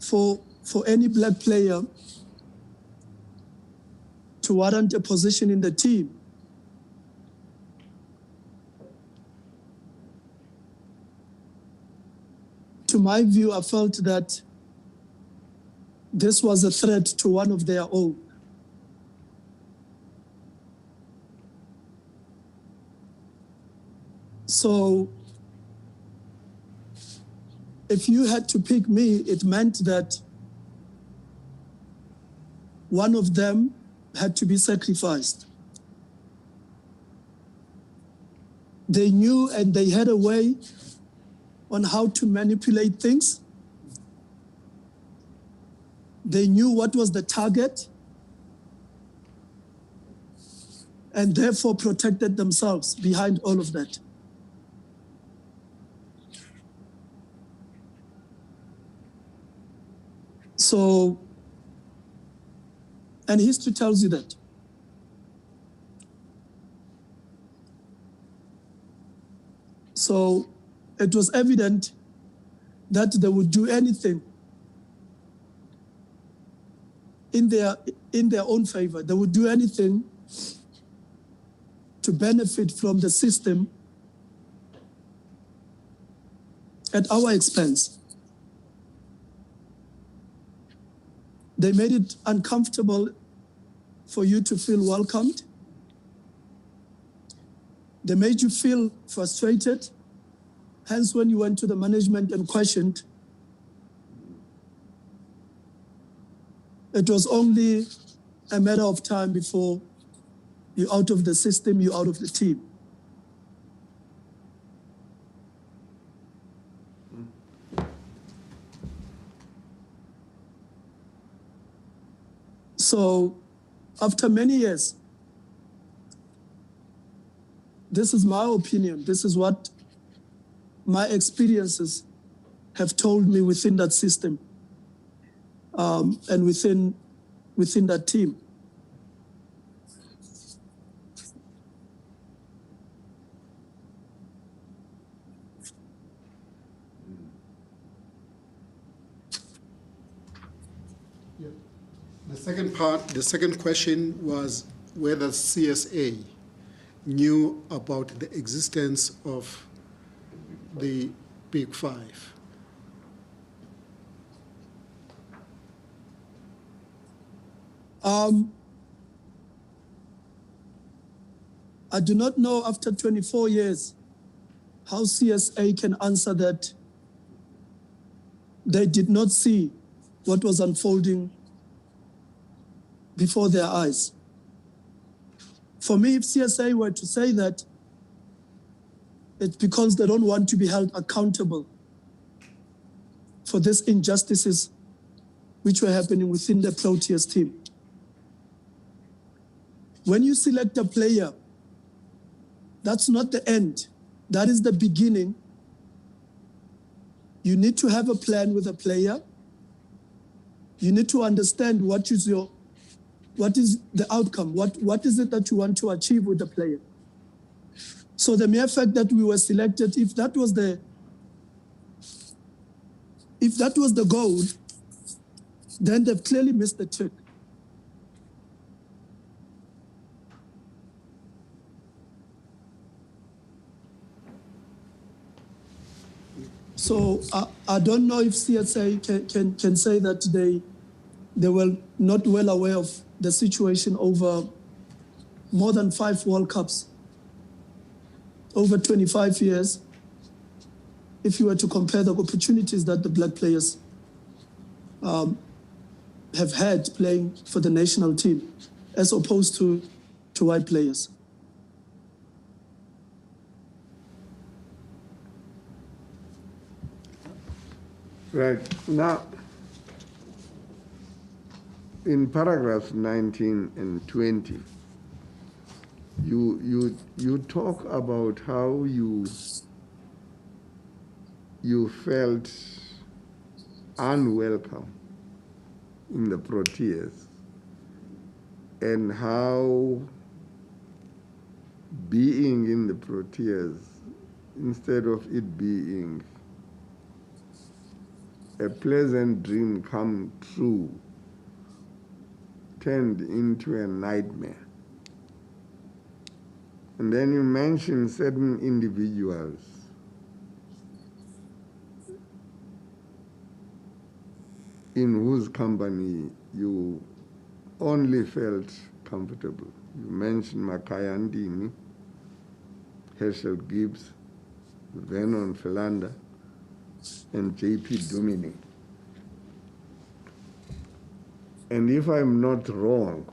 S2: for any black player to warrant a position in the team, to my view, I felt that this was a threat to one of their own. So if you had to pick me, it meant that one of them had to be sacrificed. They knew and they had a way on how to manipulate things. They knew what was the target and therefore protected themselves behind all of that. So, and history tells you that. So it was evident that they would do anything in their own favor. They would do anything to benefit from the system at our expense. They made it uncomfortable for you to feel welcomed. They made you feel frustrated. Hence, when you went to the management and questioned, it was only a matter of time before you're out of the system, you're out of the team. So after many years, this is my opinion. This is what my experiences have told me within that system and within that team.
S4: The second question was whether CSA knew about the existence of the Big Five.
S2: I do not know after 24 years how CSA can answer that they did not see what was unfolding before their eyes. For me, if CSA were to say that, it's because they don't want to be held accountable for these injustices which were happening within the Proteas team. when you select a player, that's not the end. That is the beginning. You need to have a plan with a player. You need to understand what is the outcome? What is it that you want to achieve with the player? So the mere fact that we were selected, if that was the goal, then they've clearly missed the trick. So I don't know if CSA can say that they were not well aware of the situation over more than 5 World Cups, over 25 years, if you were to compare the opportunities that the black players have had playing for the national team as opposed to white players.
S1: Right. Now, in paragraphs 19 and 20, you talk about how you felt unwelcome in the Proteas and how being in the Proteas, instead of it being a pleasant dream come true, turned into a nightmare. And then you mention certain individuals in whose company you only felt comfortable. You mentioned Makhaya Ndini, Herschel Gibbs, Vernon Philander, and J.P. Dumini. And if I'm not wrong,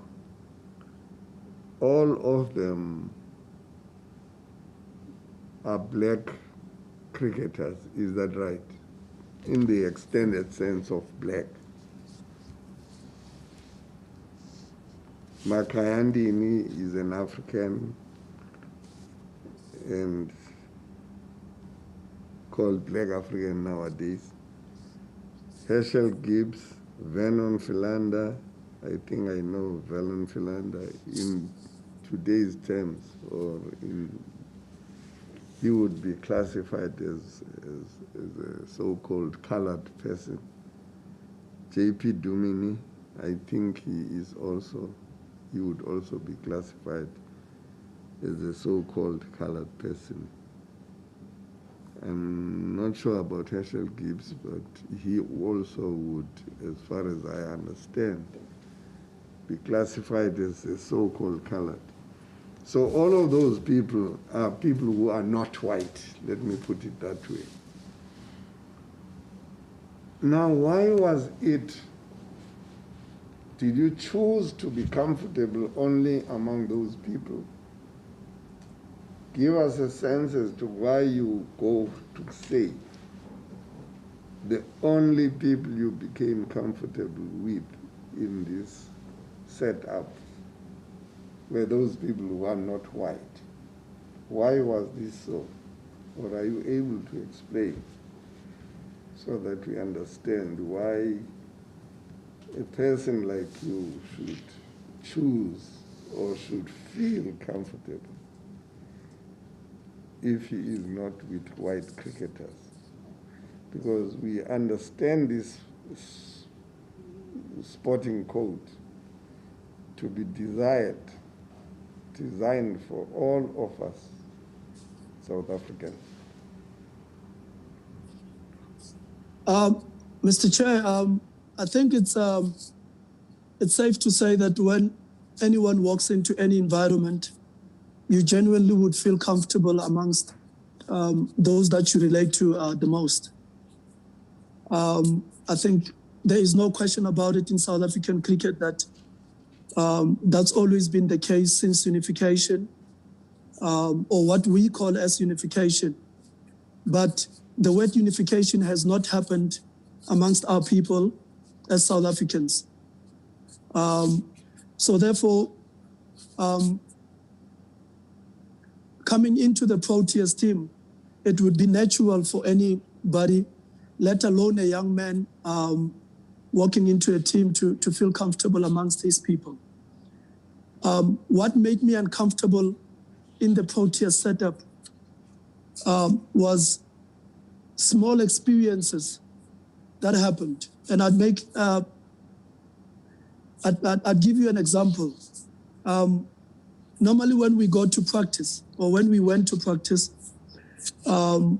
S1: all of them are black cricketers, is that right? In the extended sense of black. Makhaya Ndini is an African and called Black African nowadays. Herschel Gibbs, Vernon Philander, I think I know Vernon Philander in today's terms, or he would be classified as a so-called colored person. J.P. Dumini, I think he would also be classified as a so-called colored person. I'm not sure about Herschel Gibbs, but he also would, as far as I understand, be classified as a so-called colored. So all of those people are people who are not white, let me put it that way. Now, why was it, did you choose to be comfortable only among those people? Give us a sense as to why you go to say the only people you became comfortable with in this setup were those people who are not white. Why was this so? Or are you able to explain so that we understand why a person like you should choose or should feel comfortable if he is not with white cricketers? Because we understand this sporting code to be designed for all of us South Africans.
S2: Mr. Chair, I think it's safe to say that when anyone walks into any environment, you genuinely would feel comfortable amongst those that you relate to the most. I think there is no question about it in South African cricket that that's always been the case since unification, or what we call as unification. But the word unification has not happened amongst our people as South Africans. So therefore, Coming into the Proteas team, it would be natural for anybody, let alone a young man, walking into a team to feel comfortable amongst these people. What made me uncomfortable in the Proteas setup was small experiences that happened. And I'd give you an example. Normally when we go to practice, or when we went to practice, a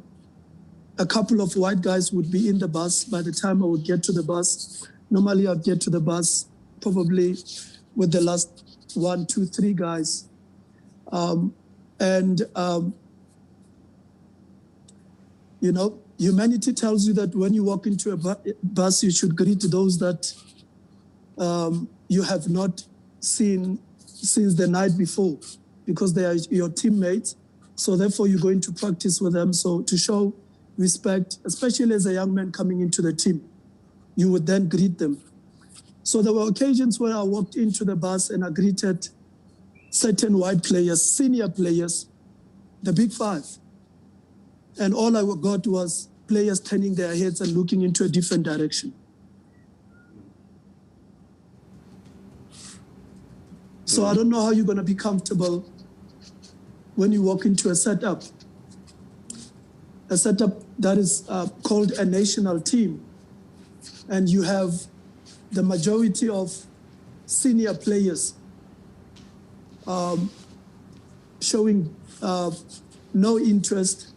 S2: couple of white guys would be in the bus. By the time I would get to the bus, normally I'd get to the bus probably with the last 1, 2, 3 guys. You know, humanity tells you that when you walk into a bus, you should greet those that you have not seen since the night before, because they are your teammates. So therefore you go into practice with them. So to show respect, especially as a young man coming into the team, you would then greet them. So there were occasions where I walked into the bus and I greeted certain white players, senior players, the big 5. And all I got was players turning their heads and looking into a different direction. So I don't know how you're going to be comfortable when you walk into a setup that is called a national team, and you have the majority of senior players showing no interest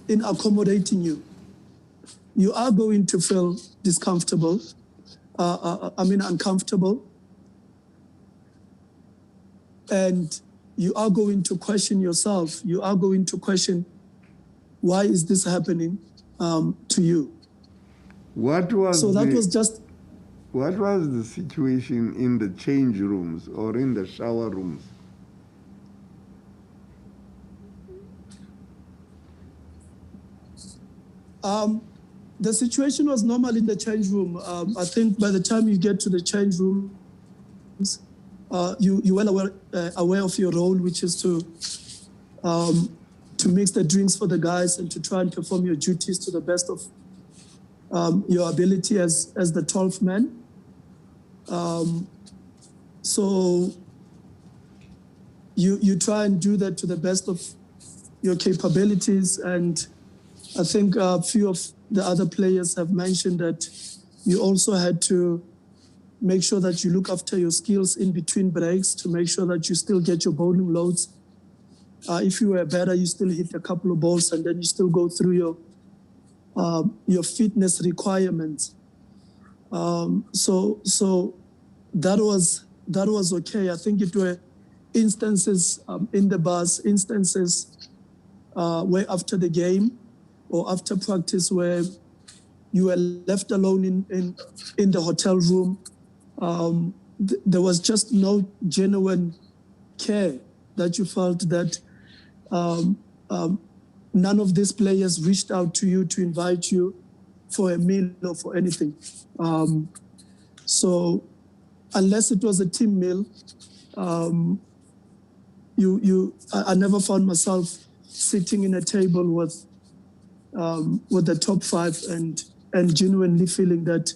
S2: in accommodating you. You are going to feel uncomfortable. And you are going to question yourself. You are going to question, why is this happening to you?
S1: What was
S2: What
S1: was the situation in the change rooms or in the shower rooms?
S2: The situation was normal in the change room. I think by the time you get to the change rooms, you well aware of your role, which is to mix the drinks for the guys and to try and perform your duties to the best of your ability as the 12th man. So you try and do that to the best of your capabilities. And I think a few of the other players have mentioned that you also had to make sure that you look after your skills in between breaks to make sure that you still get your bowling loads. If you were better, you still hit a couple of balls and then you still go through your fitness requirements. So that was okay. I think it were instances in the bus, instances where after the game or after practice where you were left alone in the hotel room. There was just no genuine care that you felt that none of these players reached out to you to invite you for a meal or for anything. So unless it was a team meal, I never found myself sitting in a table with the top 5 and genuinely feeling that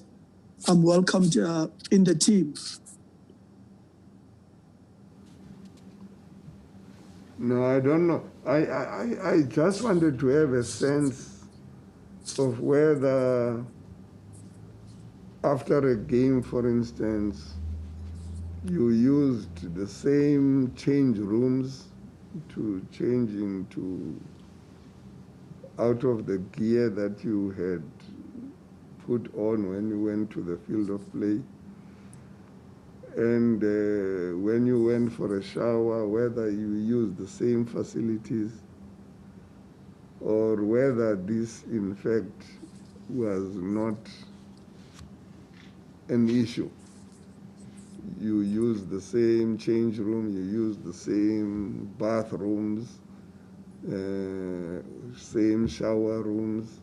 S2: I'm welcomed in the team.
S1: No, I don't know. I just wanted to have a sense of whether after a game, for instance, you used the same change rooms to change into out of the gear that you had put on when you went to the field of play. And when you went for a shower, whether you used the same facilities or whether this, in fact, was not an issue. You used the same change room, you used the same bathrooms, same shower rooms,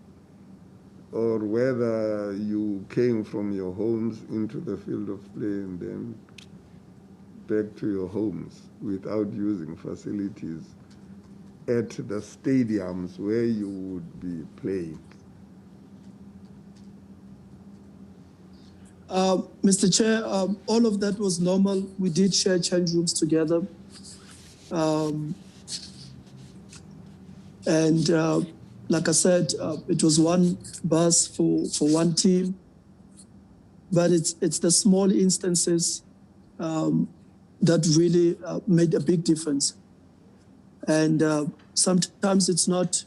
S1: or whether you came from your homes into the field of play and then back to your homes without using facilities at the stadiums where you would be playing?
S2: Mr. Chair, all of that was normal. We did share change rooms together. Like I said, it was one bus for one team, but it's the small instances that really made a big difference. And sometimes it's not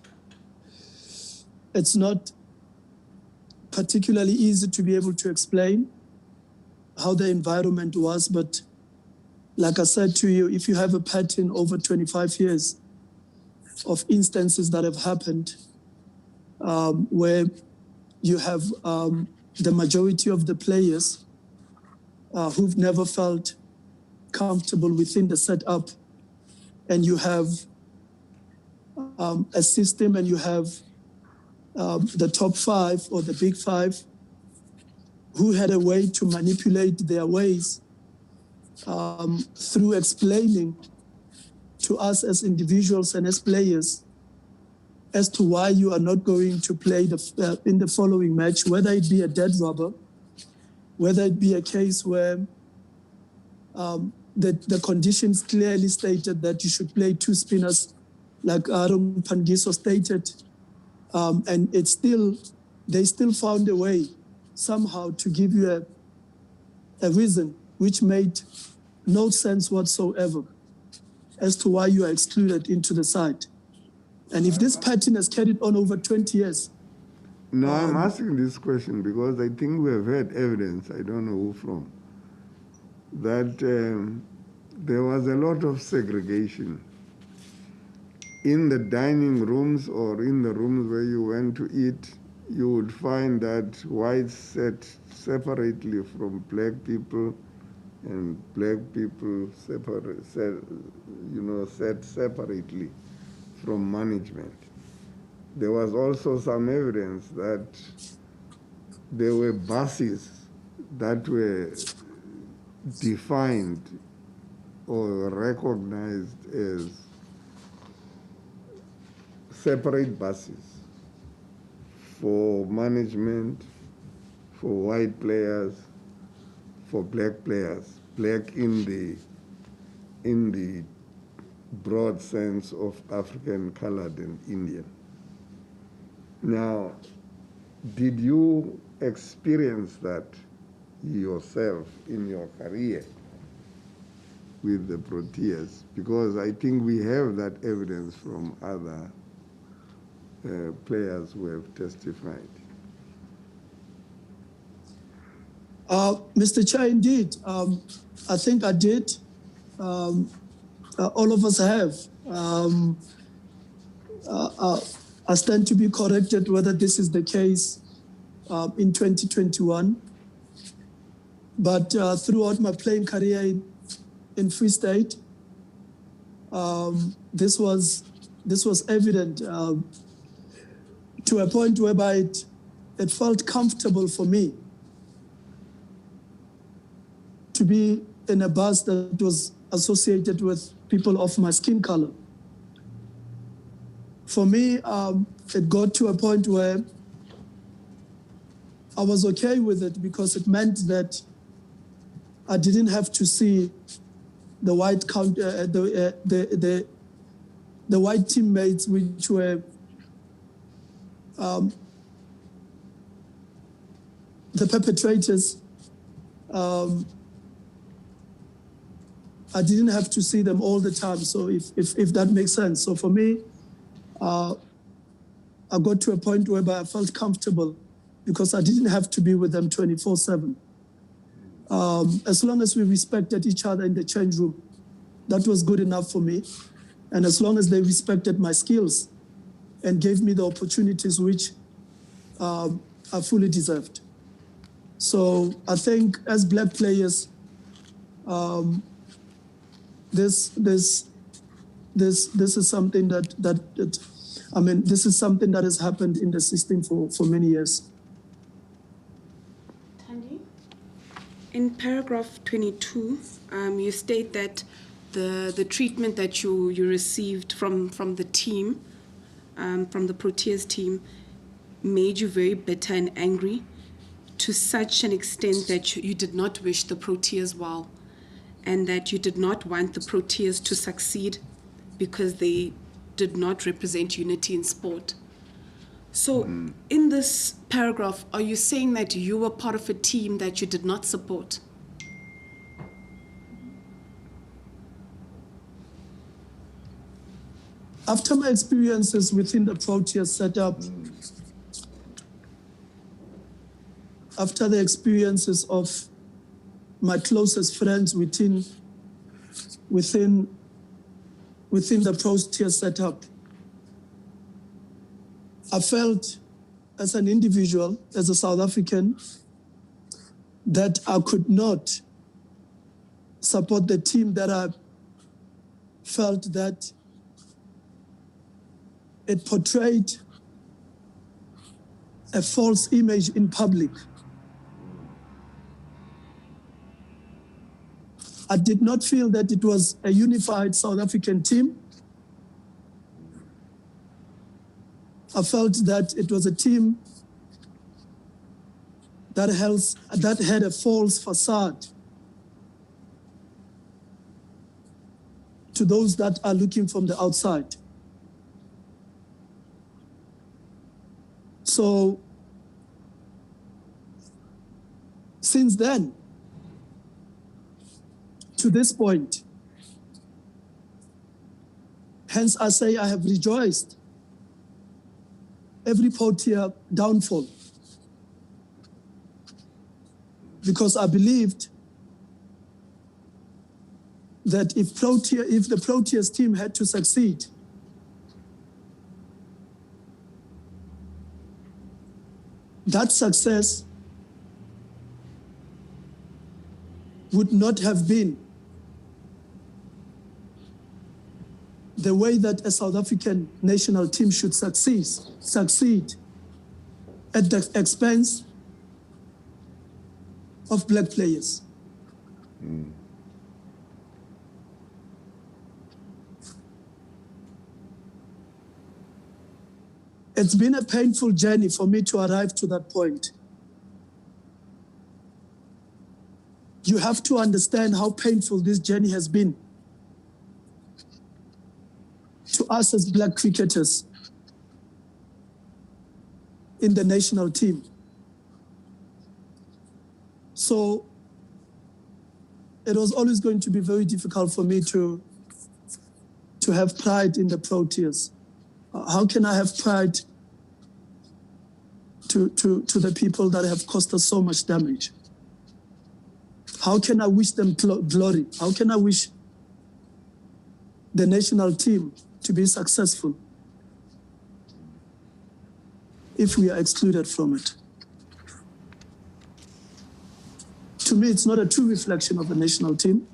S2: particularly easy to be able to explain how the environment was, but like I said to you, if you have a pattern over 25 years of instances that have happened where you have the majority of the players who've never felt comfortable within the setup, and you have a system and you have the top five or the big five who had a way to manipulate their ways through explaining to us as individuals and as players as to why you are not going to play in the following match, whether it be a dead rubber, whether it be a case where the conditions clearly stated that you should play two spinners, like Aaron Pangiso stated, and they still found a way somehow to give you a reason which made no sense whatsoever as to why you are excluded into the side. And if this pattern has carried on over 20 years.
S1: No, I'm asking this question because I think we have had evidence, I don't know who from, that there was a lot of segregation in the dining rooms or in the rooms where you went to eat. You would find that whites sat separately from black people, and black people sat separately from management. There was also some evidence that there were buses that were defined or recognized as separate buses for management, for white players, for black players, black in the broad sense of African, colored, and Indian. Now, did you experience that yourself in your career with the Proteas? Because I think we have that evidence from other players who have testified.
S2: Mr. Chair, indeed, I think I did. All of us have. I stand to be corrected whether this is the case in 2021. But throughout my playing career in Free State, this was evident to a point whereby it felt comfortable for me to be in a bus that was associated with people of my skin color. For me, it got to a point where I was okay with it because it meant that I didn't have to see the white the white teammates which were the perpetrators. I didn't have to see them all the time. So if that makes sense. So for me, I got to a point whereby I felt comfortable because I didn't have to be with them 24/7. As long as we respected each other in the change room, that was good enough for me. And as long as they respected my skills and gave me the opportunities which I fully deserved. So I think as black players, this is something this is something that has happened in the system for many years.
S3: Thandi? In paragraph 22, you state that the treatment that you received from the team, from the Proteas team, made you very bitter and angry to such an extent that you did not wish the Proteas well, and that you did not want the Proteas to succeed because they did not represent unity in sport. So in this paragraph, are you saying that you were part of a team that you did not support?
S2: After my experiences within the Proteas setup, after the experiences of my closest friends within the Proteas setup, I felt as an individual, as a South African, that I could not support the team that I felt that it portrayed a false image in public. I did not feel that it was a unified South African team. I felt that it was a team that had a false facade to those that are looking from the outside. So, since then, to this point, hence I say I have rejoiced every Protea downfall, because I believed that if the Proteas team had to succeed, that success would not have been the way that a South African national team should succeed at the expense of black players. It's been a painful journey for me to arrive to that point. You have to understand how painful this journey has been to us as black cricketers in the national team. So it was always going to be very difficult for me to have pride in the Proteas. How can I have pride to the people that have caused us so much damage? How can I wish them glory? How can I wish the national team to be successful if we are excluded from it? To me, it's not a true reflection of the national team,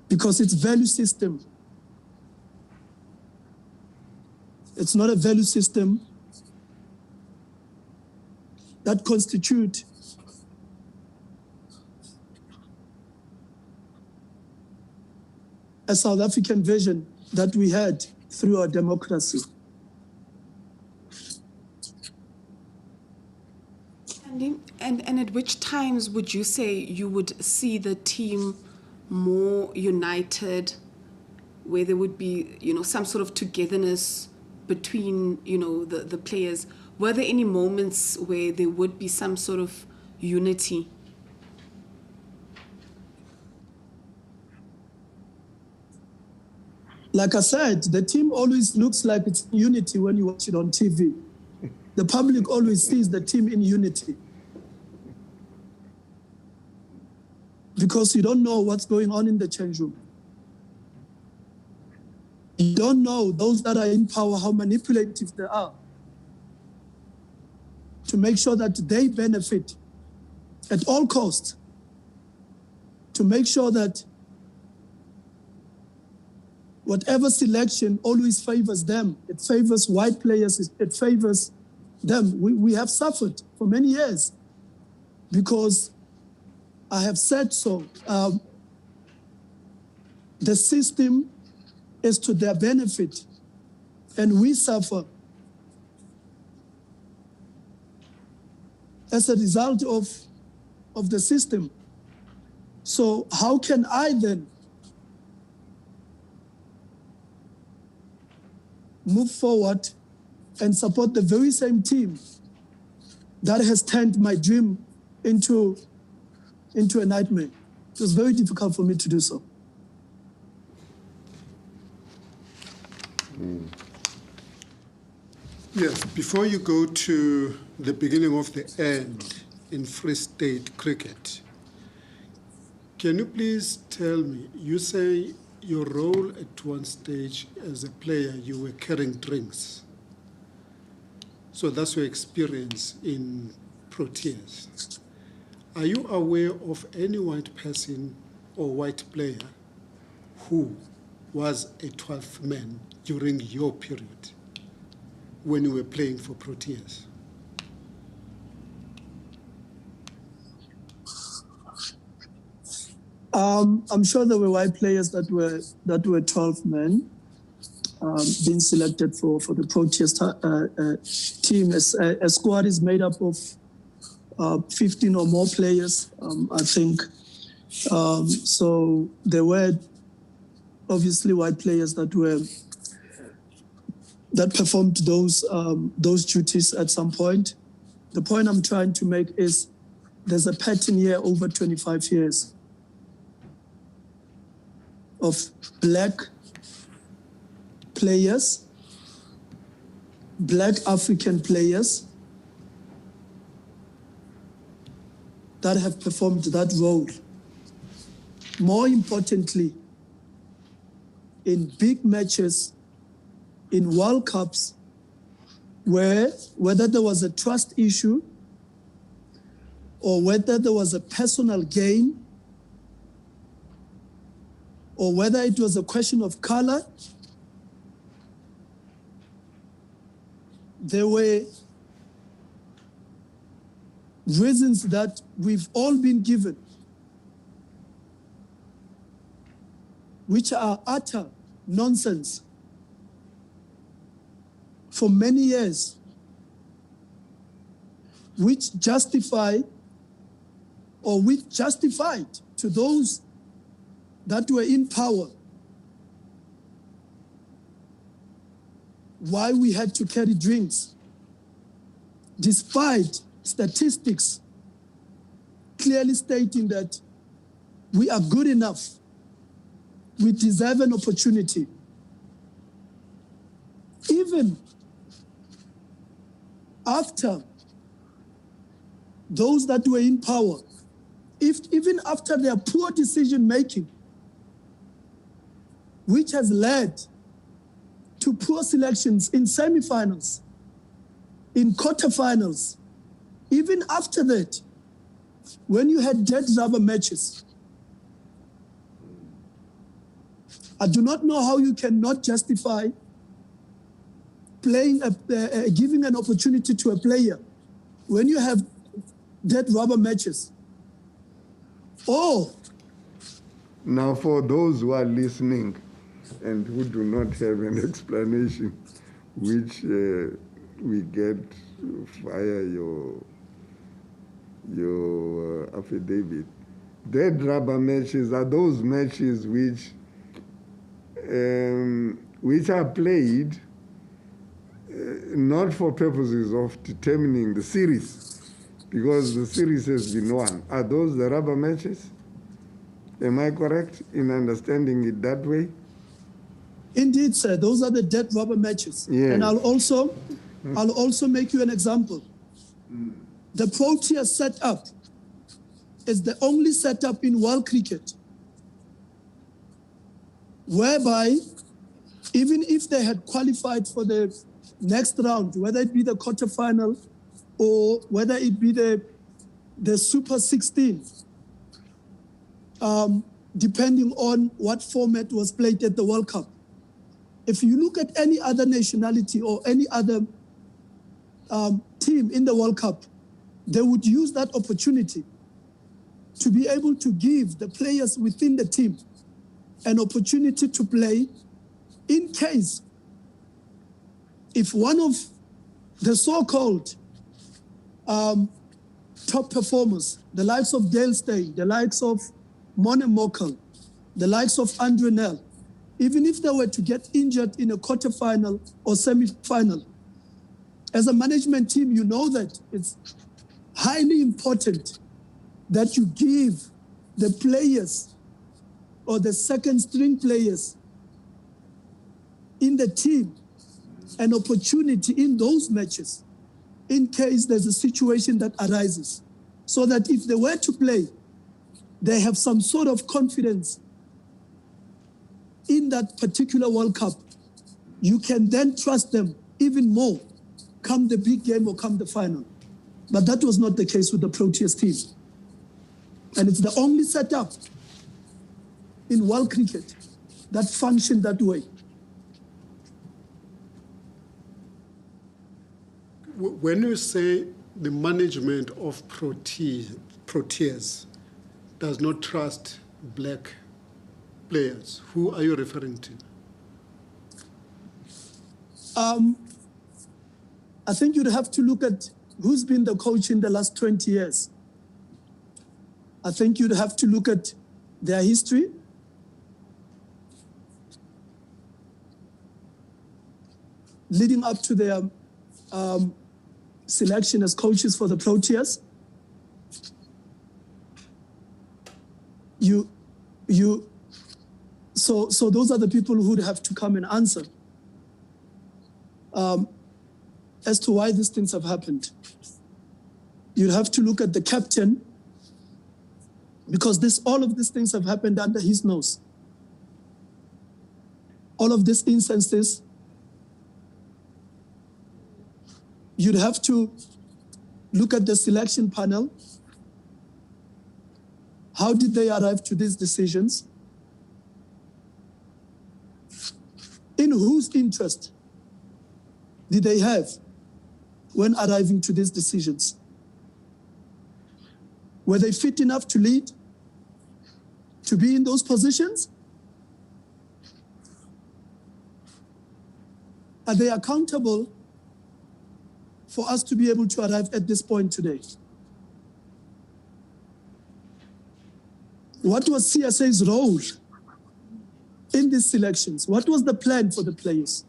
S2: because its value system, it's not a value system that constitute a South African vision that we had through our democracy.
S3: And at which times would you say you would see the team more united, where there would be, some sort of togetherness between, the players? Were there any moments where there would be some sort of unity?
S2: Like I said, the team always looks like it's in unity when you watch it on TV. The public always sees the team in unity, because you don't know what's going on in the change room. You don't know those that are in power, how manipulative they are to make sure that they benefit at all costs, to make sure that whatever selection always favors them. It favors white players, it favors them. We have suffered for many years because I have said so. The system is to their benefit, and we suffer as a result of the system. So how can I then move forward and support the very same team that has turned my dream into a nightmare? It was very difficult for me to do so.
S4: Yes, before you go to the beginning of the end in Free State cricket, can you please tell me, you say your role at one stage as a player, you were carrying drinks. So that's your experience in Proteas. Are you aware of any white person or white player who was a 12th man during your period when you were playing for Proteas?
S2: I'm sure there were white players that were 12 men being selected for the Proteas team. A squad is made up of 15 or more players, I think. So there were obviously white players that performed those duties at some point. The point I'm trying to make is there's a pattern here over 25 years of black players, black African players that have performed that role. More importantly, in big matches, in World Cups, where whether there was a trust issue or whether there was a personal gain or whether it was a question of color, there were reasons that we've all been given, which are utter nonsense for many years, which justify or which justified to those that were in power why we had to carry drinks, despite statistics clearly stating that we are good enough, we deserve an opportunity. Even after those that were in power, even after their poor decision-making, which has led to poor selections in semifinals, in quarterfinals, even after that, when you had dead rubber matches, I do not know how you cannot justify playing giving an opportunity to a player when you have dead rubber matches. Oh,
S1: now for those who are listening and who do not have an explanation, which we get via your affidavit, dead rubber matches are those matches which are played not for purposes of determining the series, because the series has been won. Are those the rubber matches? Am I correct in understanding it that way?
S2: indeed, sir. Those are the dead rubber matches.
S1: Yes.
S2: And I'll also make you an example. The Proteas setup is the only setup in world cricket whereby even if they had qualified for the next round, whether it be the quarterfinal or whether it be the Super 16, depending on what format was played at the World Cup. If you look at any other nationality or any other team in the World Cup, they would use that opportunity to be able to give the players within the team an opportunity to play in case if one of the so-called top performers, the likes of Dale Steyn, the likes of Mone Mokel, the likes of Andre Nel, even if they were to get injured in a quarterfinal or semi-final, as a management team, you know that it's highly important that you give the players or the second string players in the team an opportunity in those matches in case there's a situation that arises, so that if they were to play, they have some sort of confidence in that particular World Cup. You can then trust them even more come the big game or come the final. But that was not the case with the Proteas team. And it's the only setup in world cricket that functioned that way.
S4: When you say the management of Proteas does not trust black players, who are you referring to?
S2: I think you'd have to look at who's been the coach in the last 20 years. I think you'd have to look at their history. Leading up to their selection as coaches for the Proteas. So those are the people who would have to come and answer as to why these things have happened. You'd have to look at the captain, because all of these things have happened under his nose. All of these instances, you'd have to look at the selection panel. How did they arrive to these decisions? In whose interest did they have when arriving to these decisions? Were they fit enough to lead, to be in those positions? Are they accountable for us to be able to arrive at this point today? What was CSA's role in these selections? What was the plan for the players?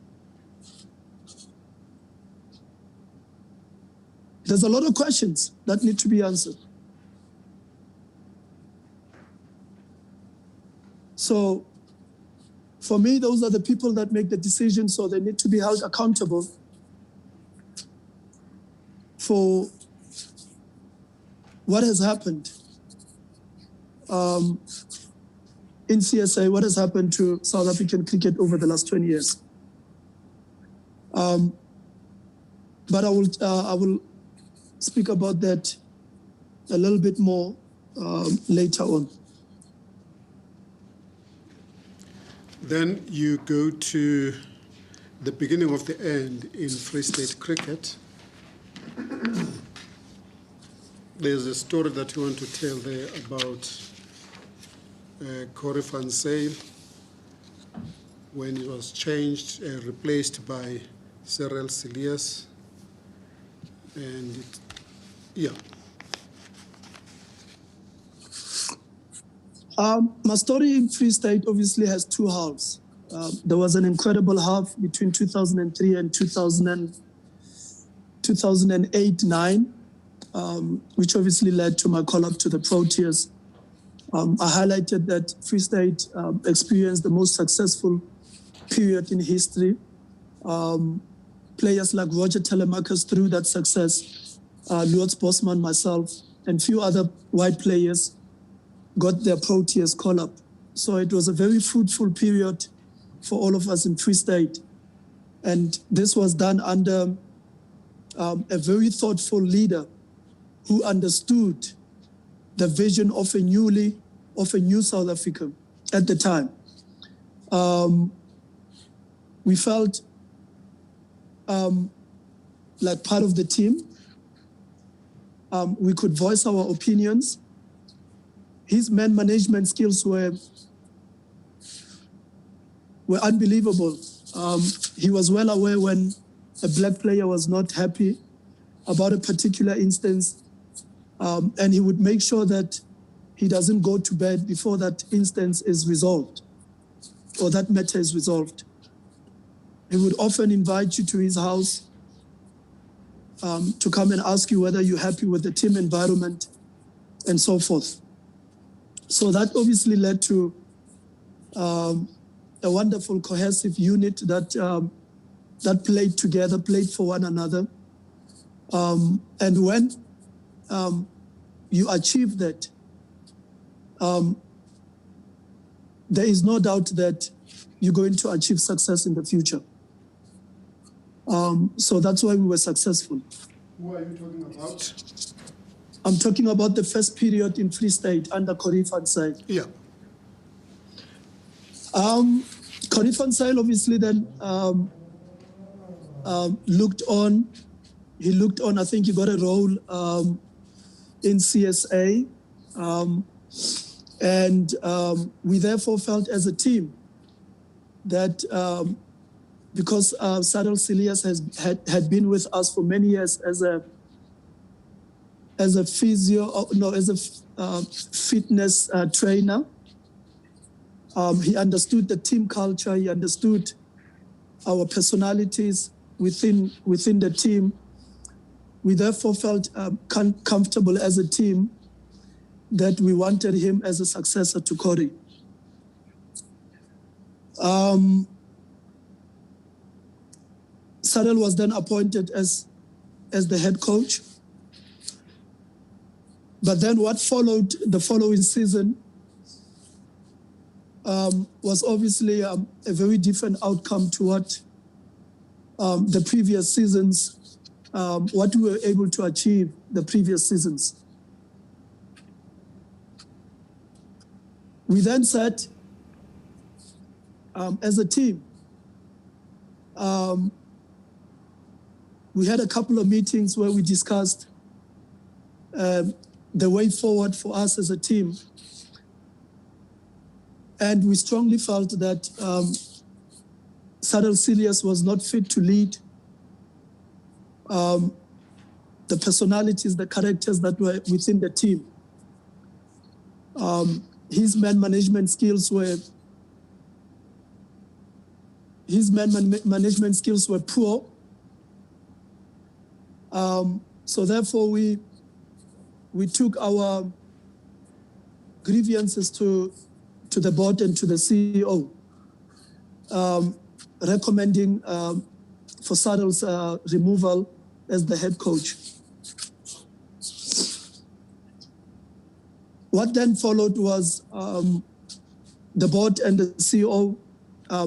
S2: There's a lot of questions that need to be answered. So for me, those are the people that make the decisions, so they need to be held accountable for what has happened in CSA, what has happened to South African cricket over the last 20 years. But I will speak about that a little bit more later on.
S4: Then you go to the beginning of the end in Free State cricket. There's a story that you want to tell there about Corey van Zyl when it was changed, replaced by Cyril Silias. And yeah.
S2: My story in Free State obviously has two halves. There was an incredible half between 2003 and 2008-9, which obviously led to my call-up to the Proteas. I highlighted that Free State experienced the most successful period in history. Players like Roger Telemakers through that success, Lutz Bosman, myself, and few other white players got their Proteas call-up. So it was a very fruitful period for all of us in Free State. And this was done under a very thoughtful leader who understood the vision of a new South Africa at the time. We felt like part of the team. We could voice our opinions. his man management skills were unbelievable. He was well aware when a black player was not happy about a particular instance, and he would make sure that he doesn't go to bed before that instance is resolved or that matter is resolved. He would often invite you to his house to come and ask you whether you're happy with the team environment and so forth. So that obviously led to a wonderful cohesive unit that that played together, played for one another. And when you achieve that, there is no doubt that you're going to achieve success in the future. So that's why we were successful.
S4: Who are you talking about?
S2: I'm talking about the first period in Free State under Corrie van Zyl.
S4: Yeah.
S2: Corrie van Zyl obviously then looked on. He looked on, I think he got a role in CSA. And we therefore felt as a team that because Sadal Silias had been with us for many years as a fitness trainer, he understood the team culture, he understood our personalities within the team. We therefore felt comfortable as a team that we wanted him as a successor to Corrie. Sadal was then appointed as the head coach. But then what followed the following season was obviously a very different outcome to what the previous seasons, what we were able to achieve the previous seasons. We then said, as a team, we had a couple of meetings where we discussed the way forward for us as a team. And we strongly felt that Sadal Silias was not fit to lead the personalities, the characters that were within the team. His man management skills were poor. So therefore we took our grievances to the board and to the CEO, recommending for Sadal's removal as the head coach. What then followed was the board and the CEO,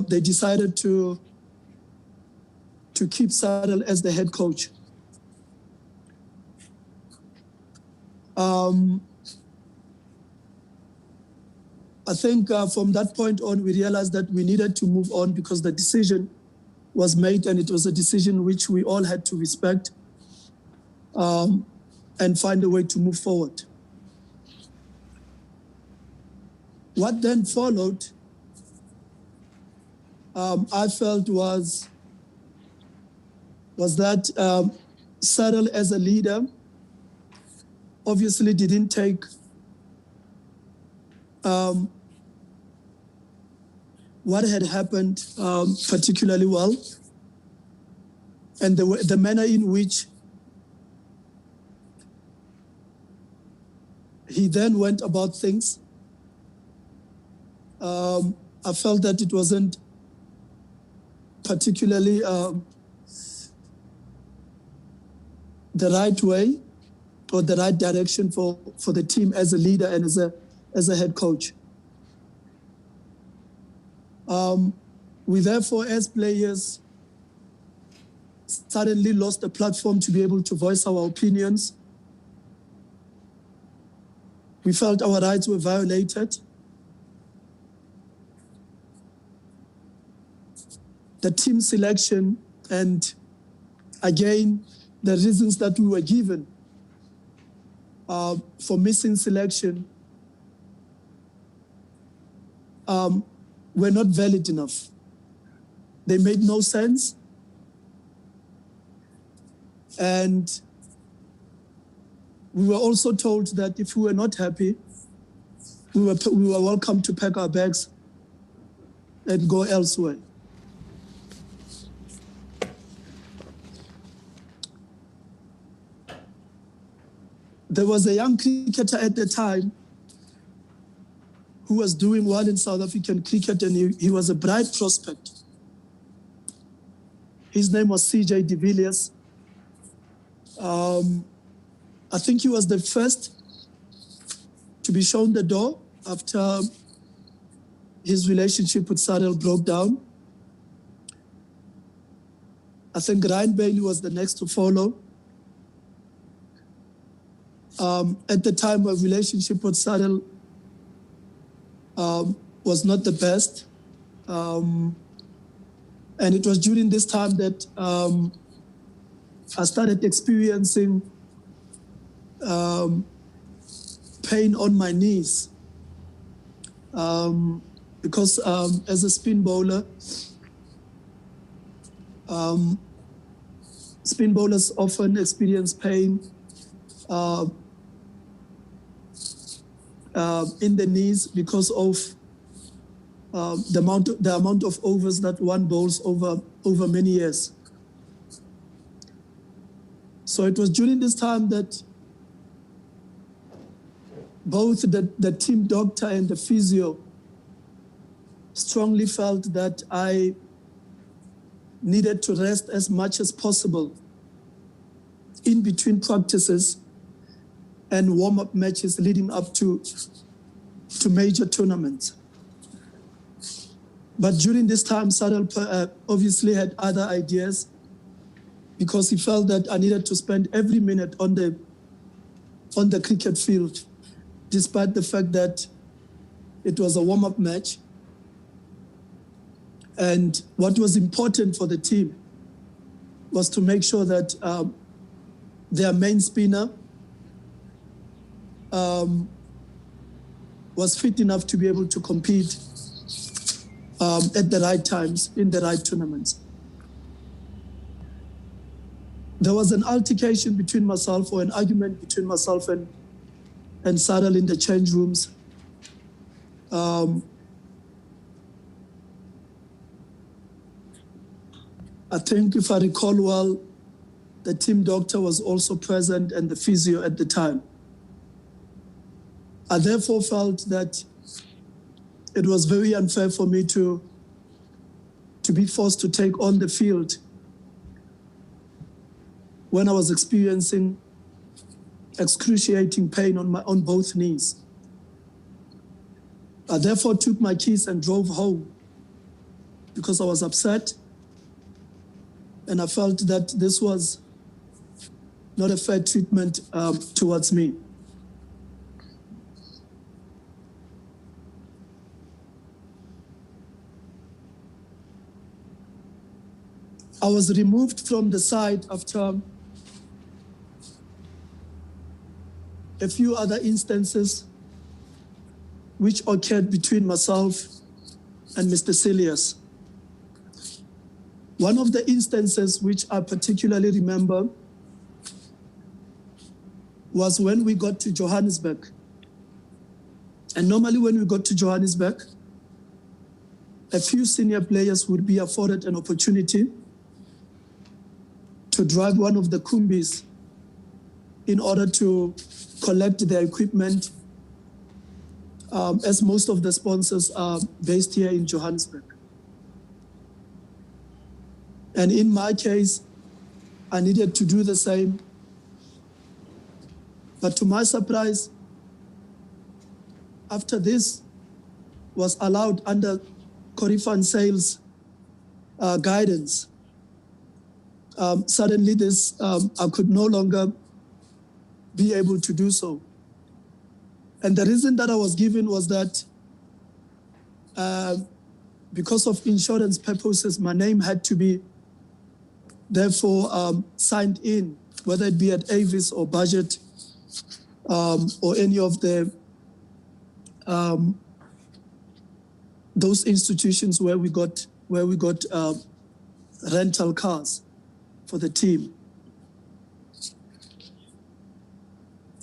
S2: they decided to keep Sadal as the head coach. I think from that point on, we realized that we needed to move on because the decision was made and it was a decision which we all had to respect and find a way to move forward. What then followed, I felt was that Sadal as a leader obviously didn't take what had happened particularly well, and the manner in which he then went about things. I felt that it wasn't particularly the right way or the right direction for the team as a leader and as a head coach. We therefore, as players, suddenly lost a platform to be able to voice our opinions. We felt our rights were violated. The team selection and, again, the reasons that we were given for missing selection were not valid enough. They made no sense. And we were also told that if we were not happy, we were welcome to pack our bags and go elsewhere. There was a young cricketer at the time who was doing well in South African cricket, and he was a bright prospect. His name was CJ de Villiers. I think he was the first to be shown the door after his relationship with Cyril broke down. I think Ryan Bailey was the next to follow. At the time, my relationship with Cyril was not the best. And it was during this time that I started experiencing pain on my knees. Because as a spin bowler, spin bowlers often experience pain in the knees because of the amount of overs that one bowls over many years. So it was during this time that both the team doctor and the physio strongly felt that I needed to rest as much as possible in between practices and warm-up matches leading up to major tournaments. But during this time, Cyril obviously had other ideas because he felt that I needed to spend every minute on the cricket field, despite the fact that it was a warm-up match. And what was important for the team was to make sure that their main spinner was fit enough to be able to compete at the right times in the right tournaments. There was an altercation between myself, or an argument between myself and Cyril in the change rooms. I think if I recall well, the team doctor was also present and the physio at the time. I therefore felt that it was very unfair for me to be forced to take on the field when I was experiencing excruciating pain on both knees. I therefore took my keys and drove home because I was upset, and I felt that this was not a fair treatment towards me. I was removed from the side after a few other instances which occurred between myself and Mr. Cilliers. One of the instances which I particularly remember was when we got to Johannesburg. And normally when we got to Johannesburg, a few senior players would be afforded an opportunity to drive one of the Kumbis in order to collect their equipment, as most of the sponsors are based here in Johannesburg. And in my case, I needed to do the same. But to my surprise, after this was allowed under Corifan Sales guidance, suddenly I could no longer be able to do so. And the reason that I was given was that because of insurance purposes, my name had to be therefore signed in, whether it be at Avis or Budget or any of the those institutions where we got rental cars for the team.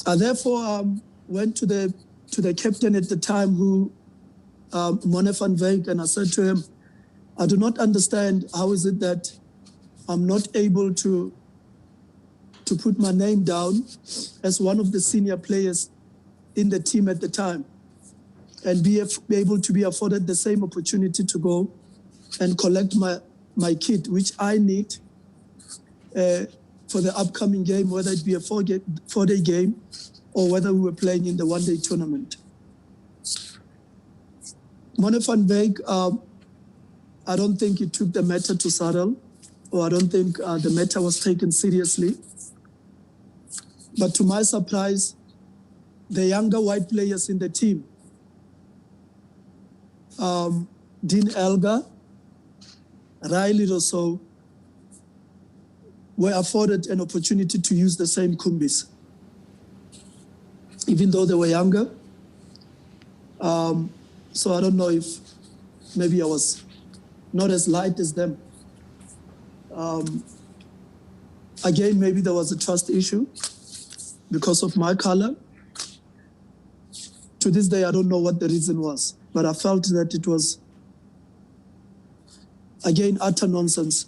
S2: I therefore went to the captain at the time, who Mthandeki, and I said to him, I do not understand how is it that I'm not able to put my name down as one of the senior players in the team at the time, and be able to be afforded the same opportunity to go and collect my kit, which I need for the upcoming game, whether it be a four-day game or whether we were playing in the one-day tournament. Mthandeki, I don't think he took the matter to SADAL, or I don't think the matter was taken seriously. But to my surprise, the younger white players in the team, Dean Elgar, Riley Rousseau, were afforded an opportunity to use the same kumbis, even though they were younger. So I don't know if maybe I was not as light as them. Again, maybe there was a trust issue because of my color. To this day, I don't know what the reason was, but I felt that it was, again, utter nonsense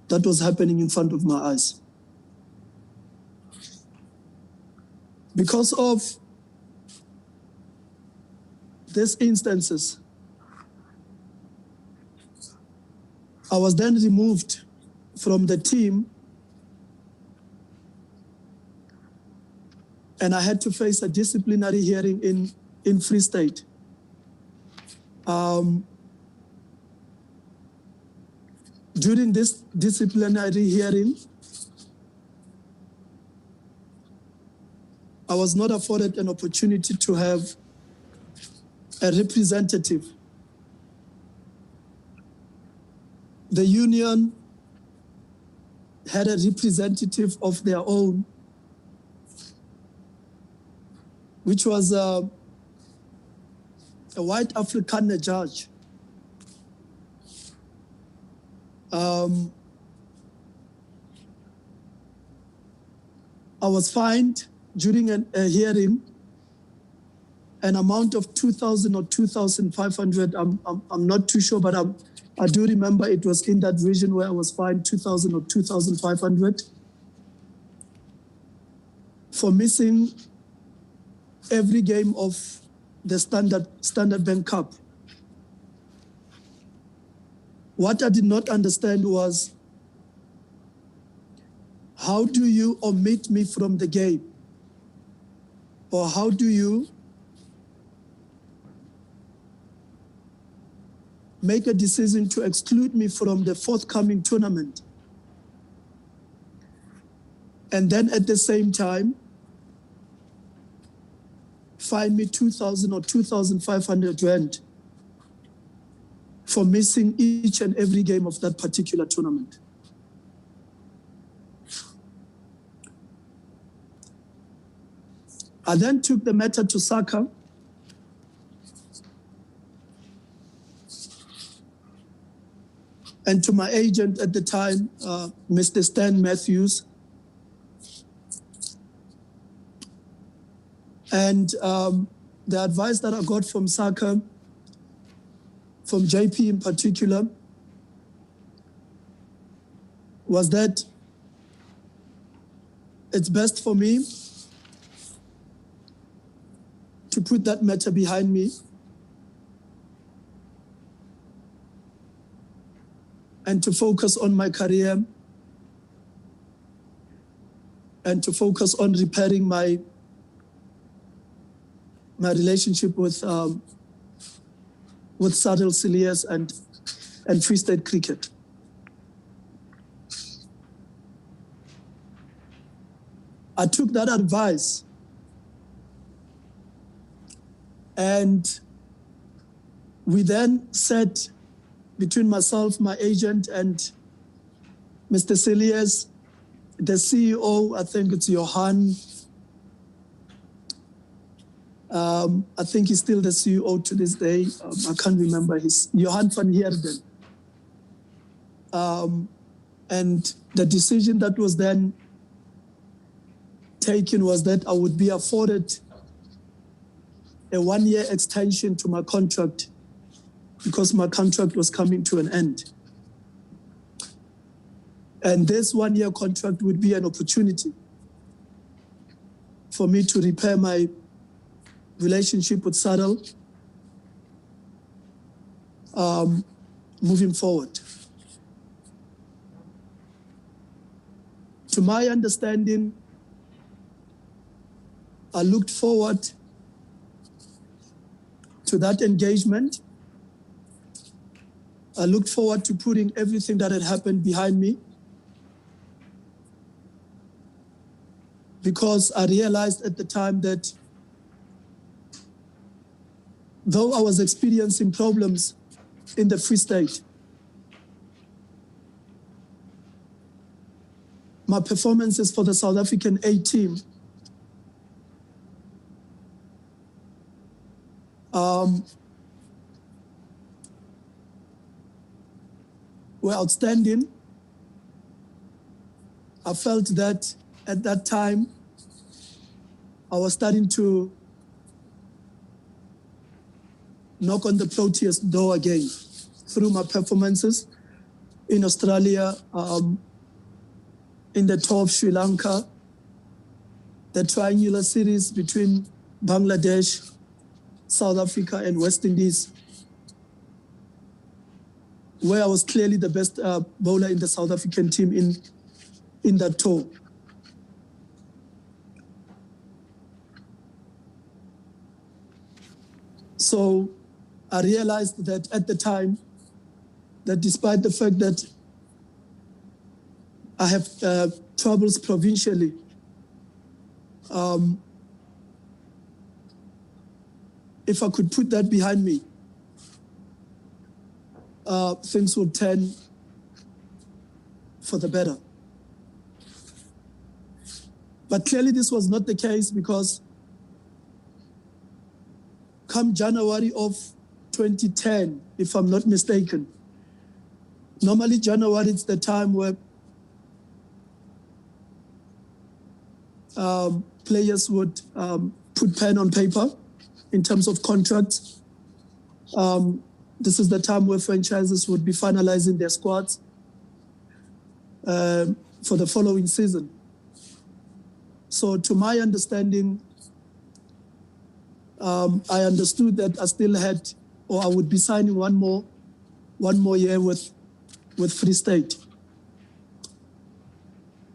S2: that was happening in front of my eyes. Because of these instances, I was then removed from the team, and I had to face a disciplinary hearing in Free State. During this disciplinary hearing, I was not afforded an opportunity to have a representative. The union had a representative of their own, which was a white Afrikaner judge. I was fined during a hearing an amount of 2,000 or 2,500. I'm not too sure, but I do remember it was in that region where I was fined 2,000 or 2,500 for missing every game of the Standard Bank Cup. What I did not understand was, how do you omit me from the game? Or how do you make a decision to exclude me from the forthcoming tournament? And then at the same time, fine me 2,000 or 2,500 rand for missing each and every game of that particular tournament. I then took the matter to SACA, and to my agent at the time, Mr. Stan Matthews. And the advice that I got from SACA, from JP in particular, was that it's best for me to put that matter behind me and to focus on my career and to focus on repairing my relationship with Saddle Cilliers and Free State Cricket. I took that advice, and we then sat between myself, my agent, and Mr. Cilliers, the CEO, I think it's Johan, I think he's still the CEO to this day. I can't remember Johan van Heerden. And the decision that was then taken was that I would be afforded a 1-year extension to my contract because my contract was coming to an end. And this 1-year contract would be an opportunity for me to repair my relationship with Saddle moving forward. To my understanding, I looked forward to that engagement. I looked forward to putting everything that had happened behind me because I realized at the time that though I was experiencing problems in the Free State, my performances for the South African A team were outstanding. I felt that at that time, I was starting to knock on the Proteas door again through my performances in Australia, in the tour of Sri Lanka, the triangular series between Bangladesh, South Africa, and West Indies, where I was clearly the best bowler in the South African team in that tour. So I realized that at the time, that despite the fact that I have troubles provincially, if I could put that behind me, things would turn for the better. But clearly this was not the case because come January of 2010, if I'm not mistaken, normally January is the time where players would put pen on paper in terms of contracts. This is the time where franchises would be finalizing their squads for the following season. So to my understanding, I understood that I still had, or I would be signing one more year with Free State.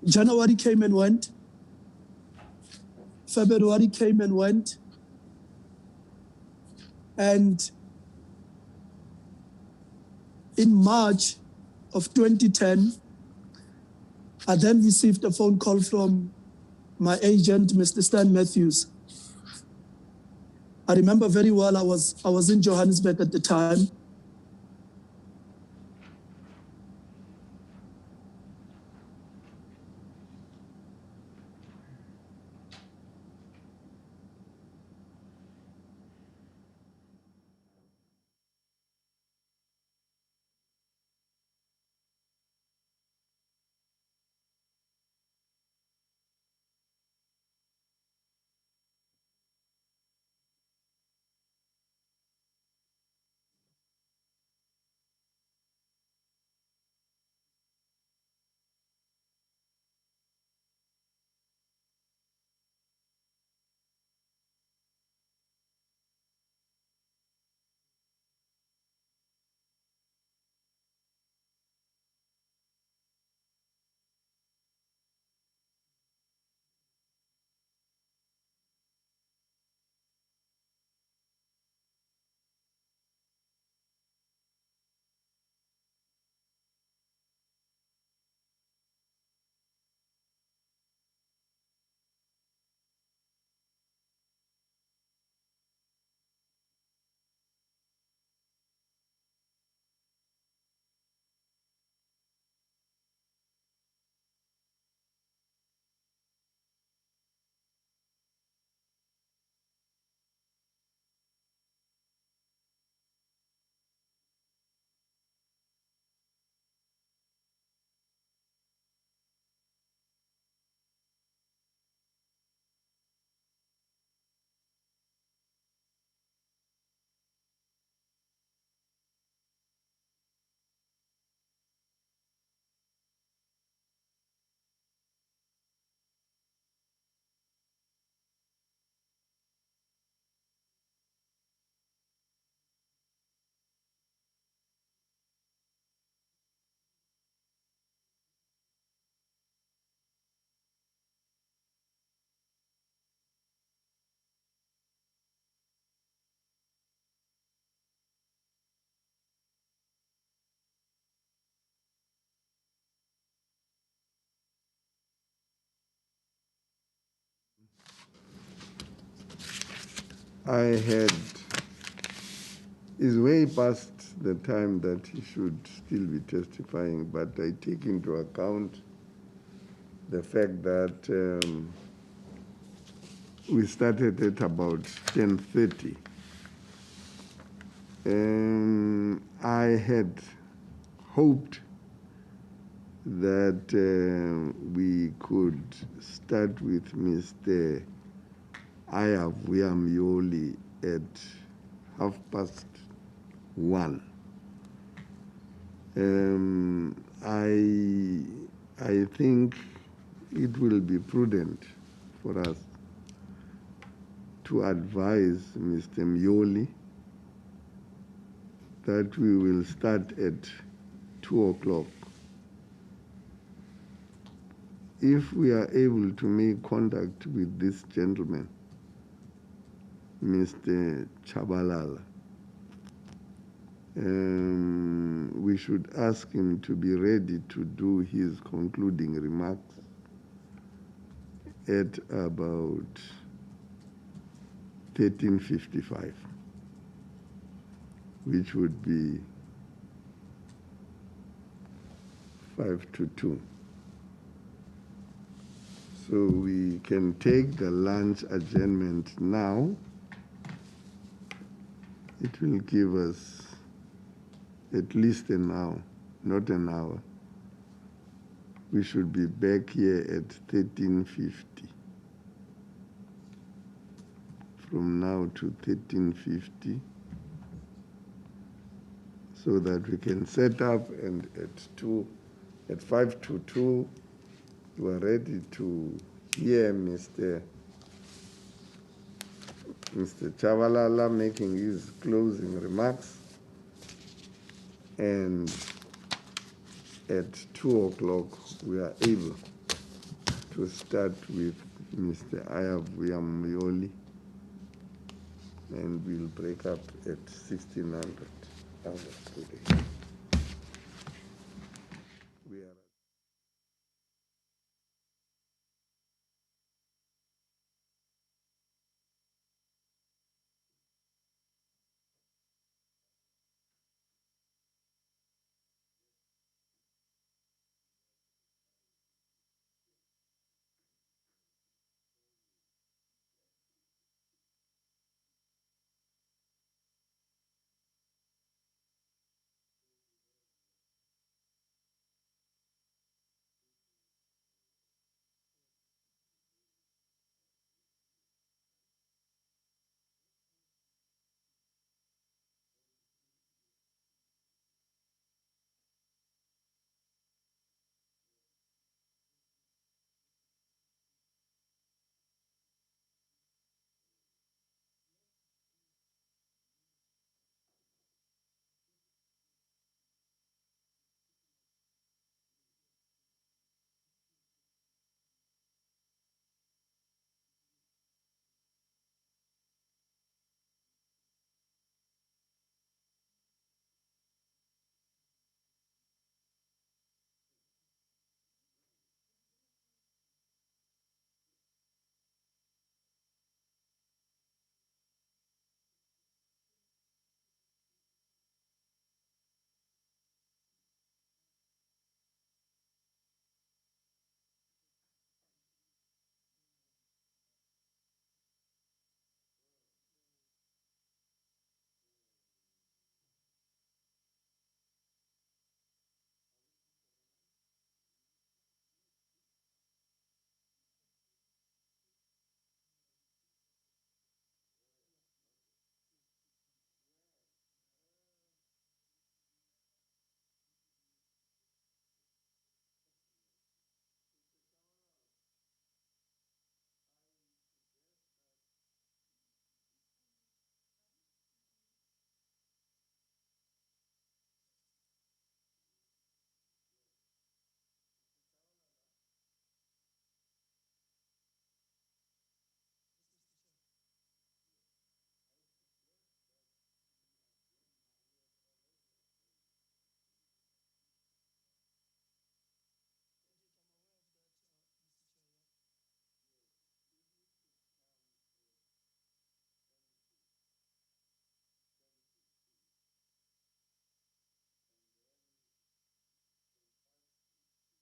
S2: January came and went. February came and went. And in March of 2010, I then received a phone call from my agent, Mr. Stan Matthews. I remember very well, I was in Johannesburg at the time.
S1: I had, is way past the time that he should still be testifying, but I take into account the fact that we started at about 10:30. I had hoped that we could start with Mr. Ayavuyamyoli at 1:30. I think it will be prudent for us to advise Mr. Myoli that we will start at 2:00. If we are able to make contact with this gentleman, Mr. Tshabalala, we should ask him to be ready to do his concluding remarks at about 13:55, which would be 5 to 2. So we can take the lunch adjournment now. It will give us at least an hour, not an hour. We should be back here at 13:50. From now to 13:50, so that we can set up, and at 5 to 2, we are ready to hear Mr. Tshabalala making his closing remarks, and at 2:00 we are able to start with Mr. Ayavuyamyoli, and we'll break up at 1600 hours today.